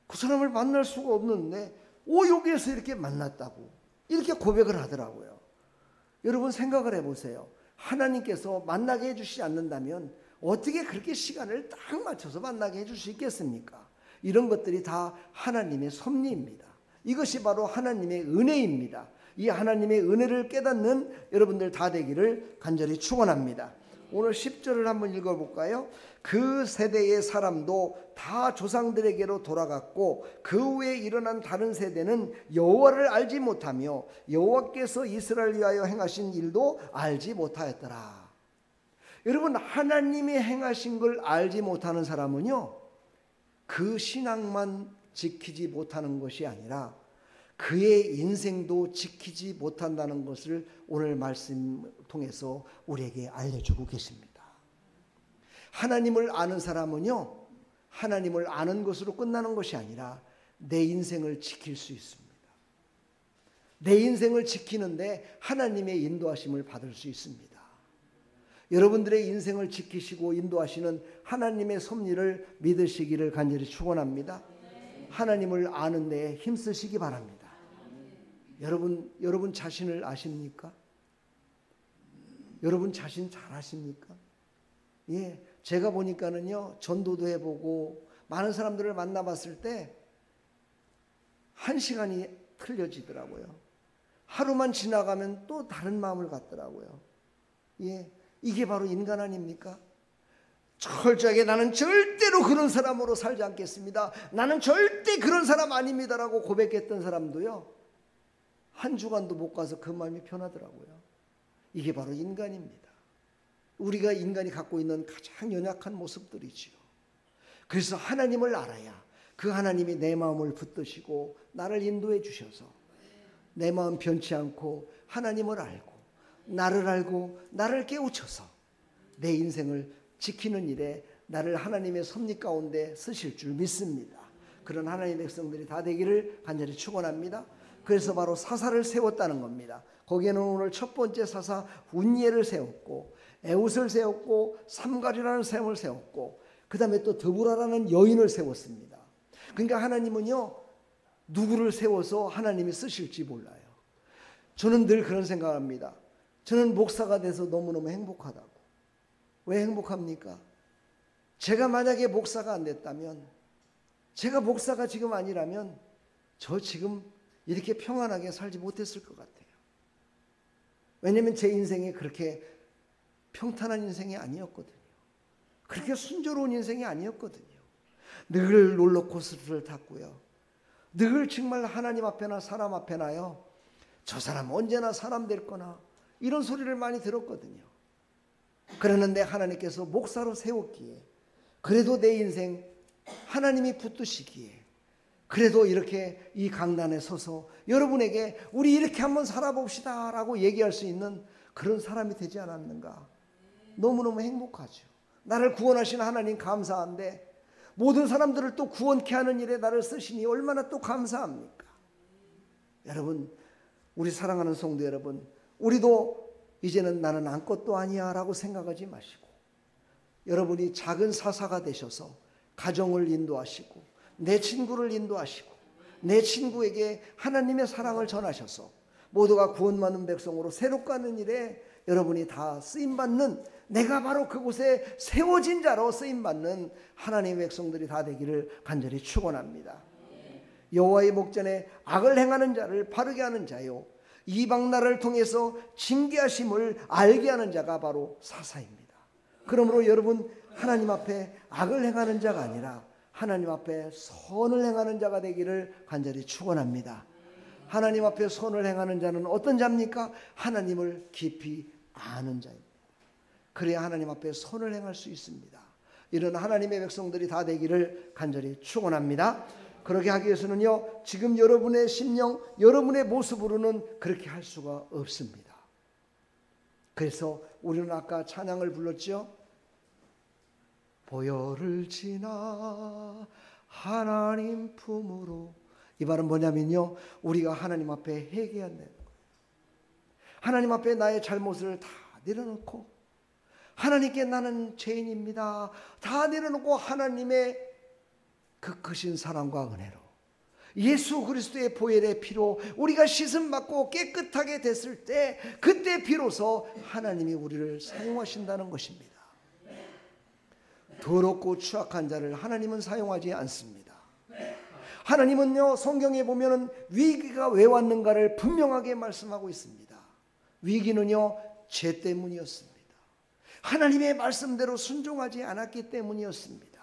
그 사람을 만날 수가 없는데 여기에서 이렇게 만났다고 이렇게 고백을 하더라고요. 여러분 생각을 해보세요. 하나님께서 만나게 해주시지 않는다면 어떻게 그렇게 시간을 딱 맞춰서 만나게 해줄 수 있겠습니까? 이런 것들이 다 하나님의 섭리입니다. 이것이 바로 하나님의 은혜입니다. 이 하나님의 은혜를 깨닫는 여러분들 다 되기를 간절히 축원합니다. 오늘 10절을 한번 읽어볼까요? 그 세대의 사람도 다 조상들에게로 돌아갔고 그 후에 일어난 다른 세대는 여호와를 알지 못하며 여호와께서 이스라엘 위하여 행하신 일도 알지 못하였더라. 여러분, 하나님이 행하신 걸 알지 못하는 사람은요 그 신앙만 지키지 못하는 것이 아니라 그의 인생도 지키지 못한다는 것을 오늘 말씀 통해서 우리에게 알려주고 계십니다. 하나님을 아는 사람은요 하나님을 아는 것으로 끝나는 것이 아니라 내 인생을 지킬 수 있습니다. 내 인생을 지키는데 하나님의 인도하심을 받을 수 있습니다. 여러분들의 인생을 지키시고 인도하시는 하나님의 섭리를 믿으시기를 간절히 축원합니다. 하나님을 아는 데에 힘쓰시기 바랍니다. 여러분 자신을 아십니까? 여러분 자신 잘 아십니까? 예, 제가 보니까는요 전도도 해보고 많은 사람들을 만나봤을 때 한 시간이 틀려지더라고요. 하루만 지나가면 또 다른 마음을 갖더라고요. 예, 이게 바로 인간 아닙니까? 철저하게 나는 절대로 그런 사람으로 살지 않겠습니다. 나는 절대 그런 사람 아닙니다라고 고백했던 사람도요, 한 주간도 못 가서 그 마음이 편하더라고요. 이게 바로 인간입니다. 우리가 인간이 갖고 있는 가장 연약한 모습들이지요. 그래서 하나님을 알아야 그 하나님이 내 마음을 붙드시고 나를 인도해 주셔서 내 마음 변치 않고 하나님을 알고 나를 깨우쳐서 내 인생을 지키는 일에 나를 하나님의 섭리 가운데 쓰실 줄 믿습니다. 그런 하나님의 백성들이 다 되기를 간절히 축원합니다. 그래서 바로 사사를 세웠다는 겁니다. 거기에는 오늘 첫 번째 사사 운니엘을 세웠고, 에웃을 세웠고, 삼갈이라는 사람을 세웠고, 그 다음에 또 드보라라는 여인을 세웠습니다. 그러니까 하나님은요, 누구를 세워서 하나님이 쓰실지 몰라요. 저는 늘 그런 생각을 합니다. 저는 목사가 돼서 너무너무 행복하다고. 왜 행복합니까? 제가 만약에 목사가 안 됐다면, 제가 목사가 지금 아니라면 저 지금 이렇게 평안하게 살지 못했을 것 같아요. 왜냐하면 제 인생이 그렇게 평탄한 인생이 아니었거든요. 그렇게 순조로운 인생이 아니었거든요. 늘 롤러코스터를 탔고요. 늘 정말 하나님 앞에나 사람 앞에나요, 저 사람 언제나 사람 될 거나 이런 소리를 많이 들었거든요. 그러는데 하나님께서 목사로 세웠기에, 그래도 내 인생 하나님이 붙드시기에, 그래도 이렇게 이 강단에 서서 여러분에게 우리 이렇게 한번 살아봅시다 라고 얘기할 수 있는 그런 사람이 되지 않았는가. 너무너무 행복하죠. 나를 구원하신 하나님 감사한데, 모든 사람들을 또 구원케 하는 일에 나를 쓰시니 얼마나 또 감사합니까? 여러분, 우리 사랑하는 성도 여러분, 우리도 이제는 나는 아무것도 아니야 라고 생각하지 마시고, 여러분이 작은 사사가 되셔서 가정을 인도하시고, 내 친구를 인도하시고, 내 친구에게 하나님의 사랑을 전하셔서 모두가 구원받는 백성으로 새롭게 하는 일에 여러분이 다 쓰임받는, 내가 바로 그곳에 세워진 자로 쓰임받는 하나님의 백성들이 다 되기를 간절히 축원합니다. 여호와의 목전에 악을 행하는 자를 바르게 하는 자요, 이방 나라를 통해서 징계하심을 알게 하는 자가 바로 사사입니다. 그러므로 여러분, 하나님 앞에 악을 행하는 자가 아니라 하나님 앞에 선을 행하는 자가 되기를 간절히 축원합니다. 하나님 앞에 선을 행하는 자는 어떤 자입니까? 하나님을 깊이 아는 자입니다. 그래야 하나님 앞에 선을 행할 수 있습니다. 이런 하나님의 백성들이 다 되기를 간절히 축원합니다. 그렇게 하기 위해서는요, 지금 여러분의 심령, 여러분의 모습으로는 그렇게 할 수가 없습니다. 그래서 우리는 아까 찬양을 불렀죠. 보혈을 지나 하나님 품으로. 이 말은 뭐냐면요, 우리가 하나님 앞에 회개한다는 거예요. 하나님 앞에 나의 잘못을 다 내려놓고, 하나님께 나는 죄인입니다 다 내려놓고 하나님의 그 크신 사랑과 은혜로, 예수 그리스도의 보혈의 피로 우리가 씻음 받고 깨끗하게 됐을 때, 그때 비로소 하나님이 우리를 사용하신다는 것입니다. 더럽고 추악한 자를 하나님은 사용하지 않습니다. 하나님은요, 성경에 보면은 위기가 왜 왔는가를 분명하게 말씀하고 있습니다. 위기는요, 죄 때문이었습니다. 하나님의 말씀대로 순종하지 않았기 때문이었습니다.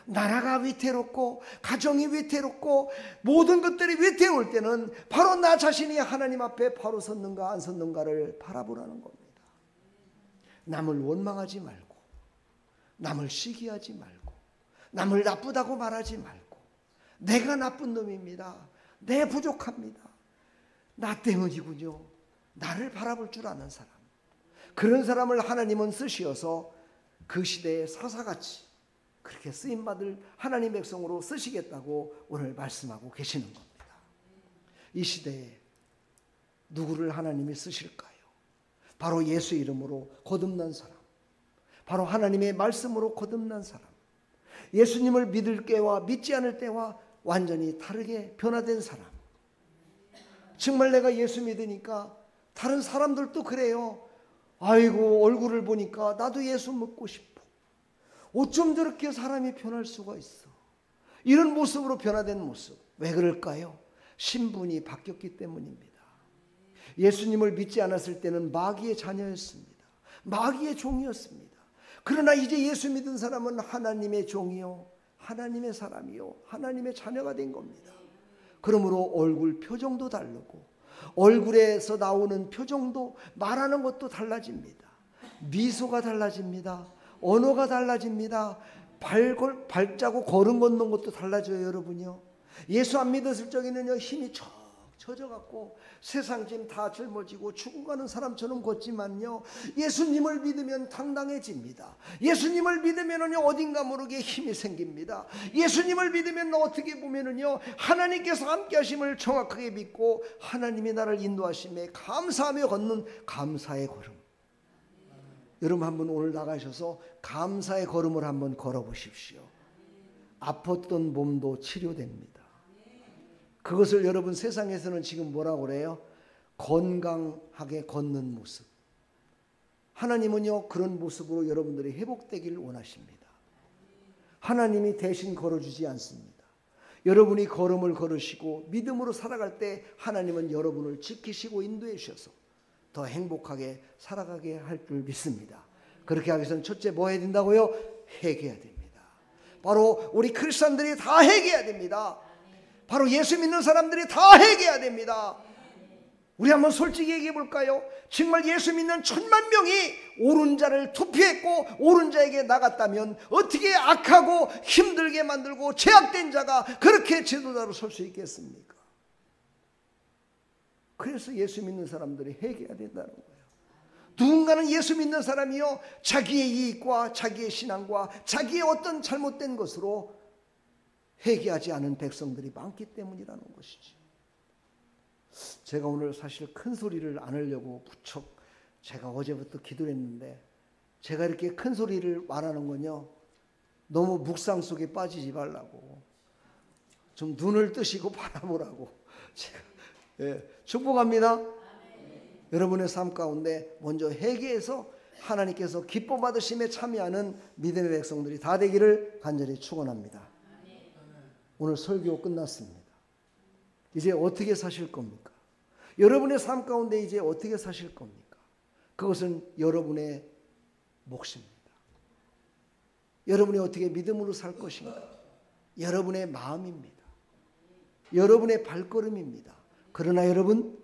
나라가 위태롭고 가정이 위태롭고 모든 것들이 위태로울 때는 바로 나 자신이 하나님 앞에 바로 섰는가 안 섰는가를 바라보라는 겁니다. 남을 원망하지 말고, 남을 시기하지 말고, 남을 나쁘다고 말하지 말고, 내가 나쁜 놈입니다, 내 부족합니다, 나 때문이군요, 나를 바라볼 줄 아는 사람, 그런 사람을 하나님은 쓰시어서 그 시대의 사사같이 그렇게 쓰임받을 하나님 백성으로 쓰시겠다고 오늘 말씀하고 계시는 겁니다. 이 시대에 누구를 하나님이 쓰실까요? 바로 예수 이름으로 거듭난 사람, 바로 하나님의 말씀으로 거듭난 사람, 예수님을 믿을 때와 믿지 않을 때와 완전히 다르게 변화된 사람. 정말 내가 예수 믿으니까 다른 사람들도 그래요. 아이고, 얼굴을 보니까 나도 예수 믿고 싶어. 어쩜 저렇게 사람이 변할 수가 있어. 이런 모습으로 변화된 모습. 왜 그럴까요? 신분이 바뀌었기 때문입니다. 예수님을 믿지 않았을 때는 마귀의 자녀였습니다. 마귀의 종이었습니다. 그러나 이제 예수 믿은 사람은 하나님의 종이요, 하나님의 사람이요, 하나님의 자녀가 된 겁니다. 그러므로 얼굴 표정도 다르고 얼굴에서 나오는 표정도, 말하는 것도 달라집니다. 미소가 달라집니다. 언어가 달라집니다. 발자국 걸음 걷는 것도 달라져요. 여러분요, 예수 안 믿었을 적에는요 힘이 척 젖어갖고 세상 짐 다 짊어지고 죽어가는 사람처럼 걷지만요, 예수님을 믿으면 당당해집니다. 예수님을 믿으면은요 어딘가 모르게 힘이 생깁니다. 예수님을 믿으면 어떻게 보면은요 하나님께서 함께 하심을 정확하게 믿고 하나님이 나를 인도하심에 감사하며 걷는 감사의 걸음. 여러분 한번 오늘 나가셔서 감사의 걸음을 한번 걸어보십시오. 아팠던 몸도 치료됩니다. 그것을 여러분 세상에서는 지금 뭐라고 그래요? 건강하게 걷는 모습. 하나님은요 그런 모습으로 여러분들이 회복되기를 원하십니다. 하나님이 대신 걸어주지 않습니다. 여러분이 걸음을 걸으시고 믿음으로 살아갈 때 하나님은 여러분을 지키시고 인도해 주셔서 더 행복하게 살아가게 할 줄 믿습니다. 그렇게 하기 위해서는 첫째 뭐 해야 된다고요? 회개해야 됩니다. 바로 우리 크리스찬들이 다 회개해야 됩니다. 바로 예수 믿는 사람들이 다 회개해야 됩니다. 우리 한번 솔직히 얘기해 볼까요? 정말 예수 믿는 1000만 명이 옳은 자를 투표했고 옳은 자에게 나갔다면 어떻게 악하고 힘들게 만들고 제약된 자가 그렇게 지도자로 설 수 있겠습니까? 그래서 예수 믿는 사람들이 회개해야 된다는 거예요. 누군가는 예수 믿는 사람이요 자기의 이익과 자기의 신앙과 자기의 어떤 잘못된 것으로 회개하지 않은 백성들이 많기 때문이라는 것이지. 제가 오늘 사실 큰 소리를 안 하려고 무척 제가 어제부터 기도를 했는데, 제가 이렇게 큰 소리를 말하는 건요 너무 묵상 속에 빠지지 말라고, 좀 눈을 뜨시고 바라보라고 제가 축복합니다. 여러분의 삶 가운데 먼저 회개해서 하나님께서 기뻐 받으심에 참여하는 믿음의 백성들이 다 되기를 간절히 축원합니다. 오늘 설교 끝났습니다. 이제 어떻게 사실 겁니까? 여러분의 삶 가운데 이제 어떻게 사실 겁니까? 그것은 여러분의 몫입니다. 여러분이 어떻게 믿음으로 살 것인가? 여러분의 마음입니다. 여러분의 발걸음입니다. 그러나 여러분,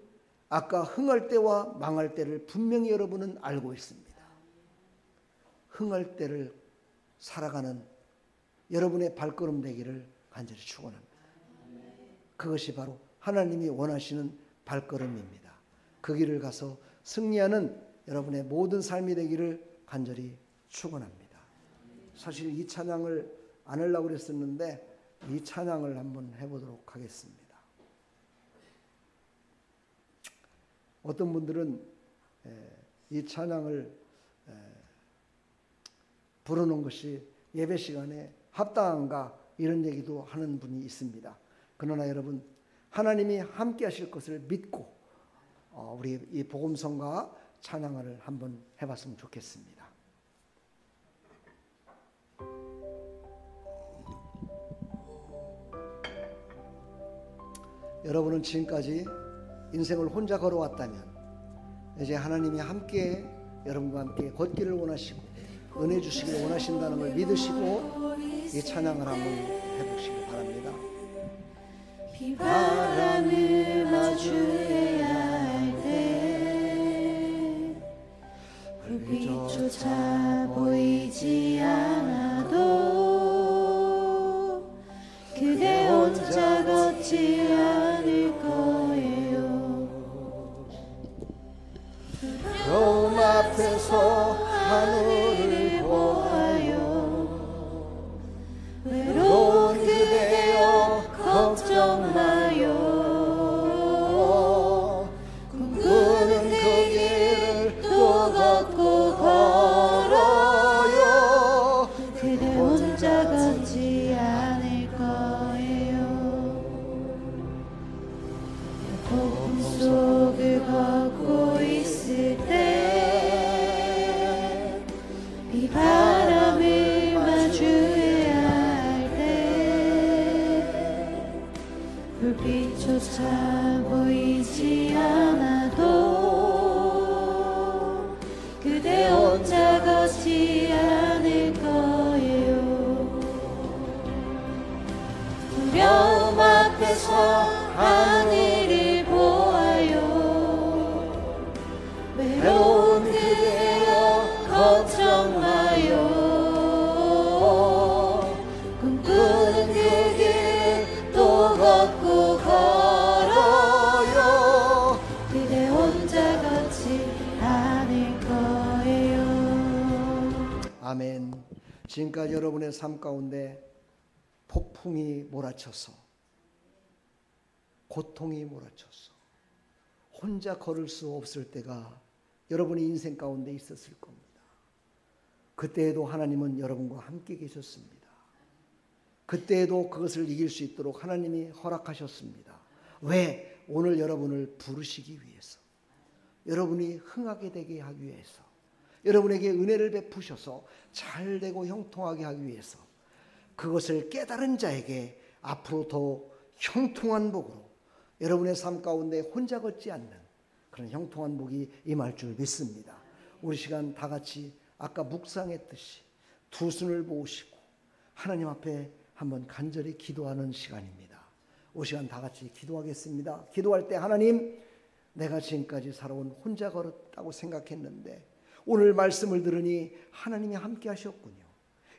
아까 흥할 때와 망할 때를 분명히 여러분은 알고 있습니다. 흥할 때를 살아가는 여러분의 발걸음 되기를 간절히 축원합니다. 그것이 바로 하나님이 원하시는 발걸음입니다. 그 길을 가서 승리하는 여러분의 모든 삶이 되기를 간절히 축원합니다. 사실 이 찬양을 안 하려고 그랬었는데 이 찬양을 한번 해보도록 하겠습니다. 어떤 분들은 이 찬양을 부르는 것이 예배 시간에 합당한가 이런 얘기도 하는 분이 있습니다. 그러나 여러분, 하나님이 함께 하실 것을 믿고 우리 이 복음성가 찬양을 한번 해봤으면 좋겠습니다. 여러분은 지금까지 인생을 혼자 걸어왔다면 이제 하나님이 함께 여러분과 함께 걷기를 원하시고 은혜 주시기를 원하신다는 걸 믿으시고 이 찬양을 한번 해보시기 바랍니다. 비바람을 마주해야 할 때 불빛조차 보이지 않아도 그대 혼자 걷지 않을 거예요. 좀 앞에서 하늘을 보아요. 외로운 그대여 걱정 마요. 불빛조차 보이지 않아도 그대 혼자 걷지 않을 거예요. 두려움 앞에서 하늘을 보아요. 외로운 그대여 걱정 마요. 꿈꾸는 그길 또 걷고 걸어요. 그대 혼자 걷지 않을 거예요. 아멘. 지금까지 여러분의 삶 가운데 폭풍이 몰아쳐서, 고통이 몰아쳐서 혼자 걸을 수 없을 때가 여러분의 인생 가운데 있었을 겁니다. 그때에도 하나님은 여러분과 함께 계셨습니다. 그때에도 그것을 이길 수 있도록 하나님이 허락하셨습니다. 왜? 오늘 여러분을 부르시기 위해서, 여러분이 흥하게 되게 하기 위해서, 여러분에게 은혜를 베푸셔서 잘되고 형통하게 하기 위해서, 그것을 깨달은 자에게 앞으로 더 형통한 복으로 여러분의 삶 가운데 혼자 걷지 않는 그런 형통한 복이 임할 줄 믿습니다. 우리 시간 다 같이 아까 묵상했듯이 두 손을 모으시고 하나님 앞에 한번 간절히 기도하는 시간입니다. 이 시간 다 같이 기도하겠습니다. 기도할 때 하나님, 내가 지금까지 살아온 혼자 걸었다고 생각했는데 오늘 말씀을 들으니 하나님이 함께 하셨군요.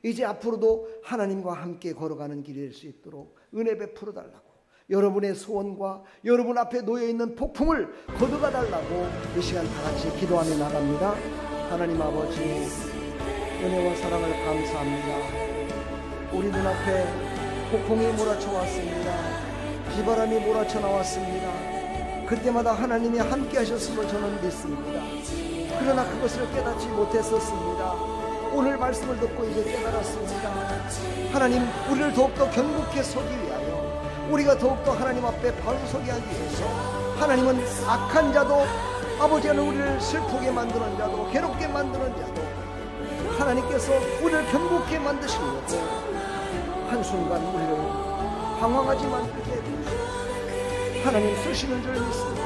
이제 앞으로도 하나님과 함께 걸어가는 길이 될 수 있도록 은혜 베풀어 달라고, 여러분의 소원과 여러분 앞에 놓여있는 폭풍을 거두가 달라고 이 시간 다 같이 기도하며 나갑니다. 하나님 아버지, 은혜와 사랑을 감사합니다. 우리 눈앞에 폭풍이 몰아쳐 왔습니다. 비바람이 몰아쳐 나왔습니다. 그때마다 하나님이 함께 하셨음을 저는 믿습니다. 그러나 그것을 깨닫지 못했었습니다. 오늘 말씀을 듣고 이제 깨달았습니다. 하나님, 우리를 더욱더 견고케 서기 위하여, 우리가 더욱더 하나님 앞에 바로 서게 하기 위해서, 하나님은 악한 자도, 아버지는 우리를 슬프게 만드는 자도, 괴롭게 만드는 자도 하나님께서 우리를 견고케 만드시려고 한순간 우리를 방황하지 말게 해주시고 하나님 쓰시는 줄 믿습니다.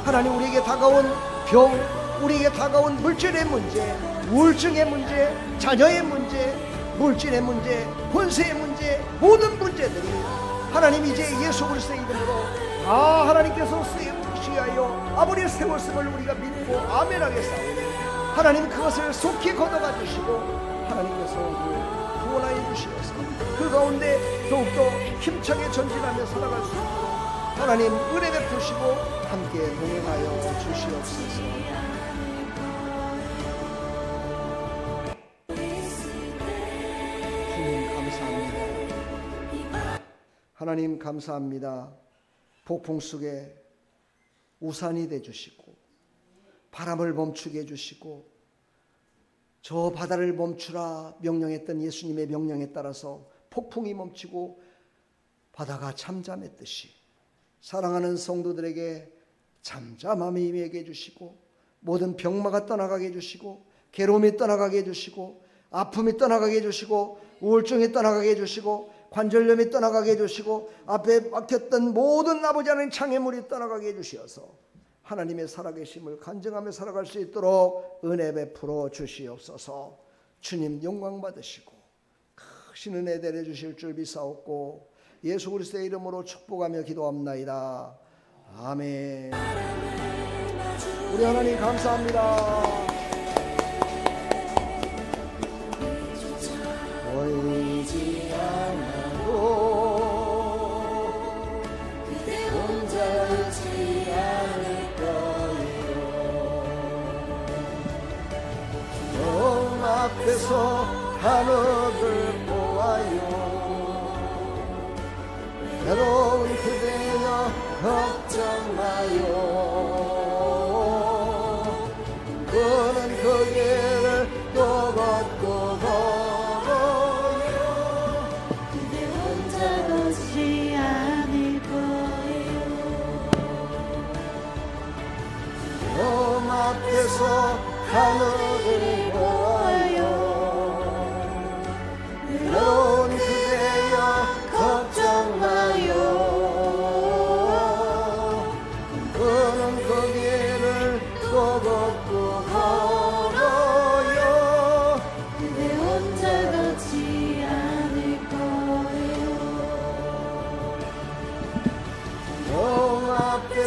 하나님, 우리에게 다가온 병, 우리에게 다가온 물질의 문제, 우울증의 문제, 자녀의 문제, 물질의 문제, 권세의 문제, 모든 문제들이 하나님 이제 예수 그리스도의 이름으로 다 하나님께서 쓰시하여 아버지의 세웠음을 우리가 믿고 아멘하게 싸우니 하나님 그것을 속히 걷어가 주시고 하나님께서 우리를 구원하여 주시어서 그 가운데 더욱더 힘차게 전진하며 살아갈 수 있도록 하나님 은혜 베푸시고 함께 동행하여 주시옵소서. 주님 감사합니다. 하나님 감사합니다. 폭풍 속에 우산이 되주시고 바람을 멈추게 해주시고 저 바다를 멈추라 명령했던 예수님의 명령에 따라서 폭풍이 멈추고 바다가 잠잠했듯이 사랑하는 성도들에게 잠잠함이 임하게 해주시고 모든 병마가 떠나가게 해주시고 괴로움이 떠나가게 해주시고 아픔이 떠나가게 해주시고 우울증이 떠나가게 해주시고 관절염이 떠나가게 해주시고 앞에 막혔던 모든 아버지 하나님 장애물이 떠나가게 해주시어서 하나님의 살아계심을 간증하며 살아갈 수 있도록 은혜 베풀어 주시옵소서. 주님 영광 받으시고 크신 은혜 내려 주실 줄 믿사옵고 예수 그리스도의 이름으로 축복하며 기도합나이다. 아멘. 우리 하나님 감사합니다. 보이지 않아도 그대 혼자 있지 않을 거예요. 너 앞에서 하늘을 보아요. 외로운 그대여 걱정 마요. 그는 그 길을 또 걷고 걸어요. 그대 혼자 걷지 않을 거예요. 너 앞에서 하늘을 보아요. 외로운 그대여 걱정 마요.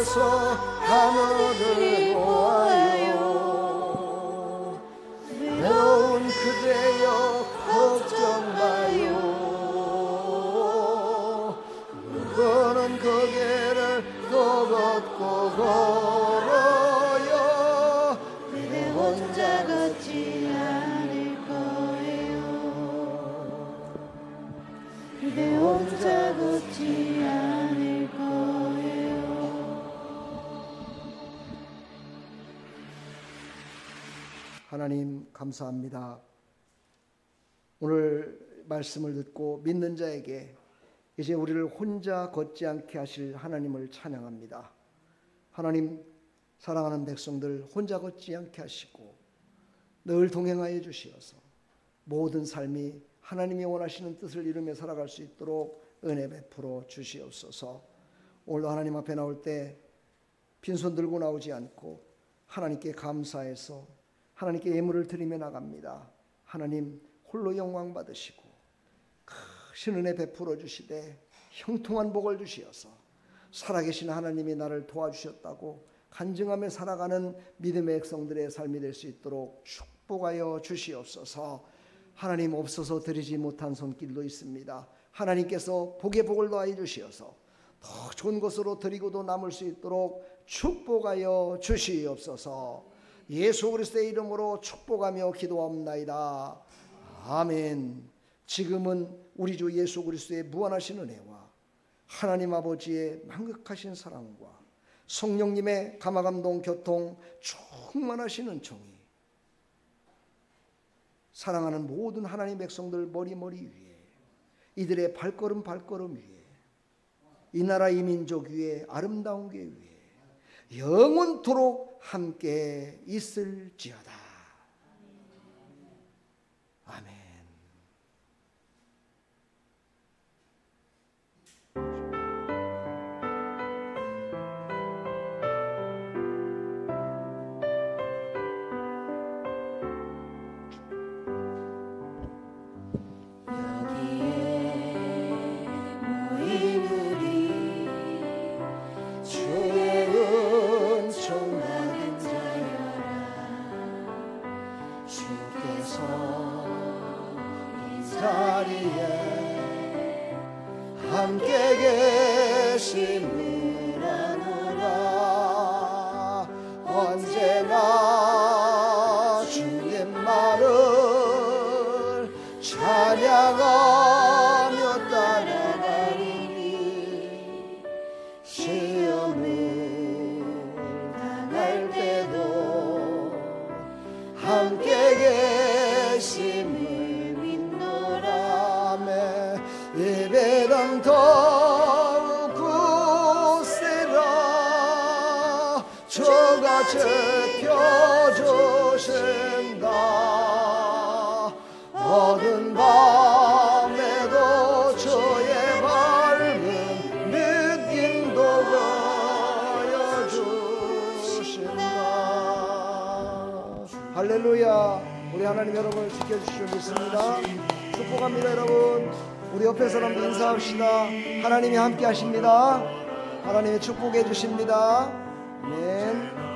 주께서 하늘을 보아요. 외로운 그대여 걱정 마요. 그거는 거기를 또 걷고 걸어요. 그대 혼자 걷지 않을 거예요. 그대 혼자 걷지 않을 거예요. 하나님 감사합니다. 오늘 말씀을 듣고 믿는 자에게 이제 우리를 혼자 걷지 않게 하실 하나님을 찬양합니다. 하나님, 사랑하는 백성들 혼자 걷지 않게 하시고 늘 동행하여 주시어서 모든 삶이 하나님이 원하시는 뜻을 이루며 살아갈 수 있도록 은혜 베풀어 주시옵소서. 오늘도 하나님 앞에 나올 때 빈손 들고 나오지 않고 하나님께 감사해서 하나님께 예물을 드리며 나갑니다. 하나님 홀로 영광 받으시고 크신 은혜 베풀어 주시되 형통한 복을 주시어서 살아계신 하나님이 나를 도와주셨다고 간증하며 살아가는 믿음의 백성들의 삶이 될 수 있도록 축복하여 주시옵소서. 하나님, 없어서 드리지 못한 손길도 있습니다. 하나님께서 복에 복을 더하여 주시어서 더 좋은 것으로 드리고도 남을 수 있도록 축복하여 주시옵소서. 예수 그리스도의 이름으로 축복하며 기도합나이다. 아멘. 지금은 우리 주 예수 그리스도의 무한하신 은혜와 하나님 아버지의 만극하신 사랑과 성령님의 감화감동 교통 충만하신 은총이 사랑하는 모든 하나님 백성들 머리 위에, 이들의 발걸음 위에, 이 나라 이 민족 위에, 아름다운 게 위에 영원토록 함께 있을지어다. 아멘. 함께 계심을 아노라. 언제나 주님만을 찬양하며 따라가리니 시험을 당할 때도 함께 계심을 믿노라매. 예배당 더욱 굳세라. 저가 지켜주신다. 어두운 밤에도 저의 밝은 빛 인도하여 주신다. 할렐루야. 우리 하나님 여러분을 지켜주시길 믿습니다. 축복합니다. 여러분, 우리 옆에 사람 인사합시다. 하나님이 함께 하십니다. 하나님이 축복해 주십니다. 아멘.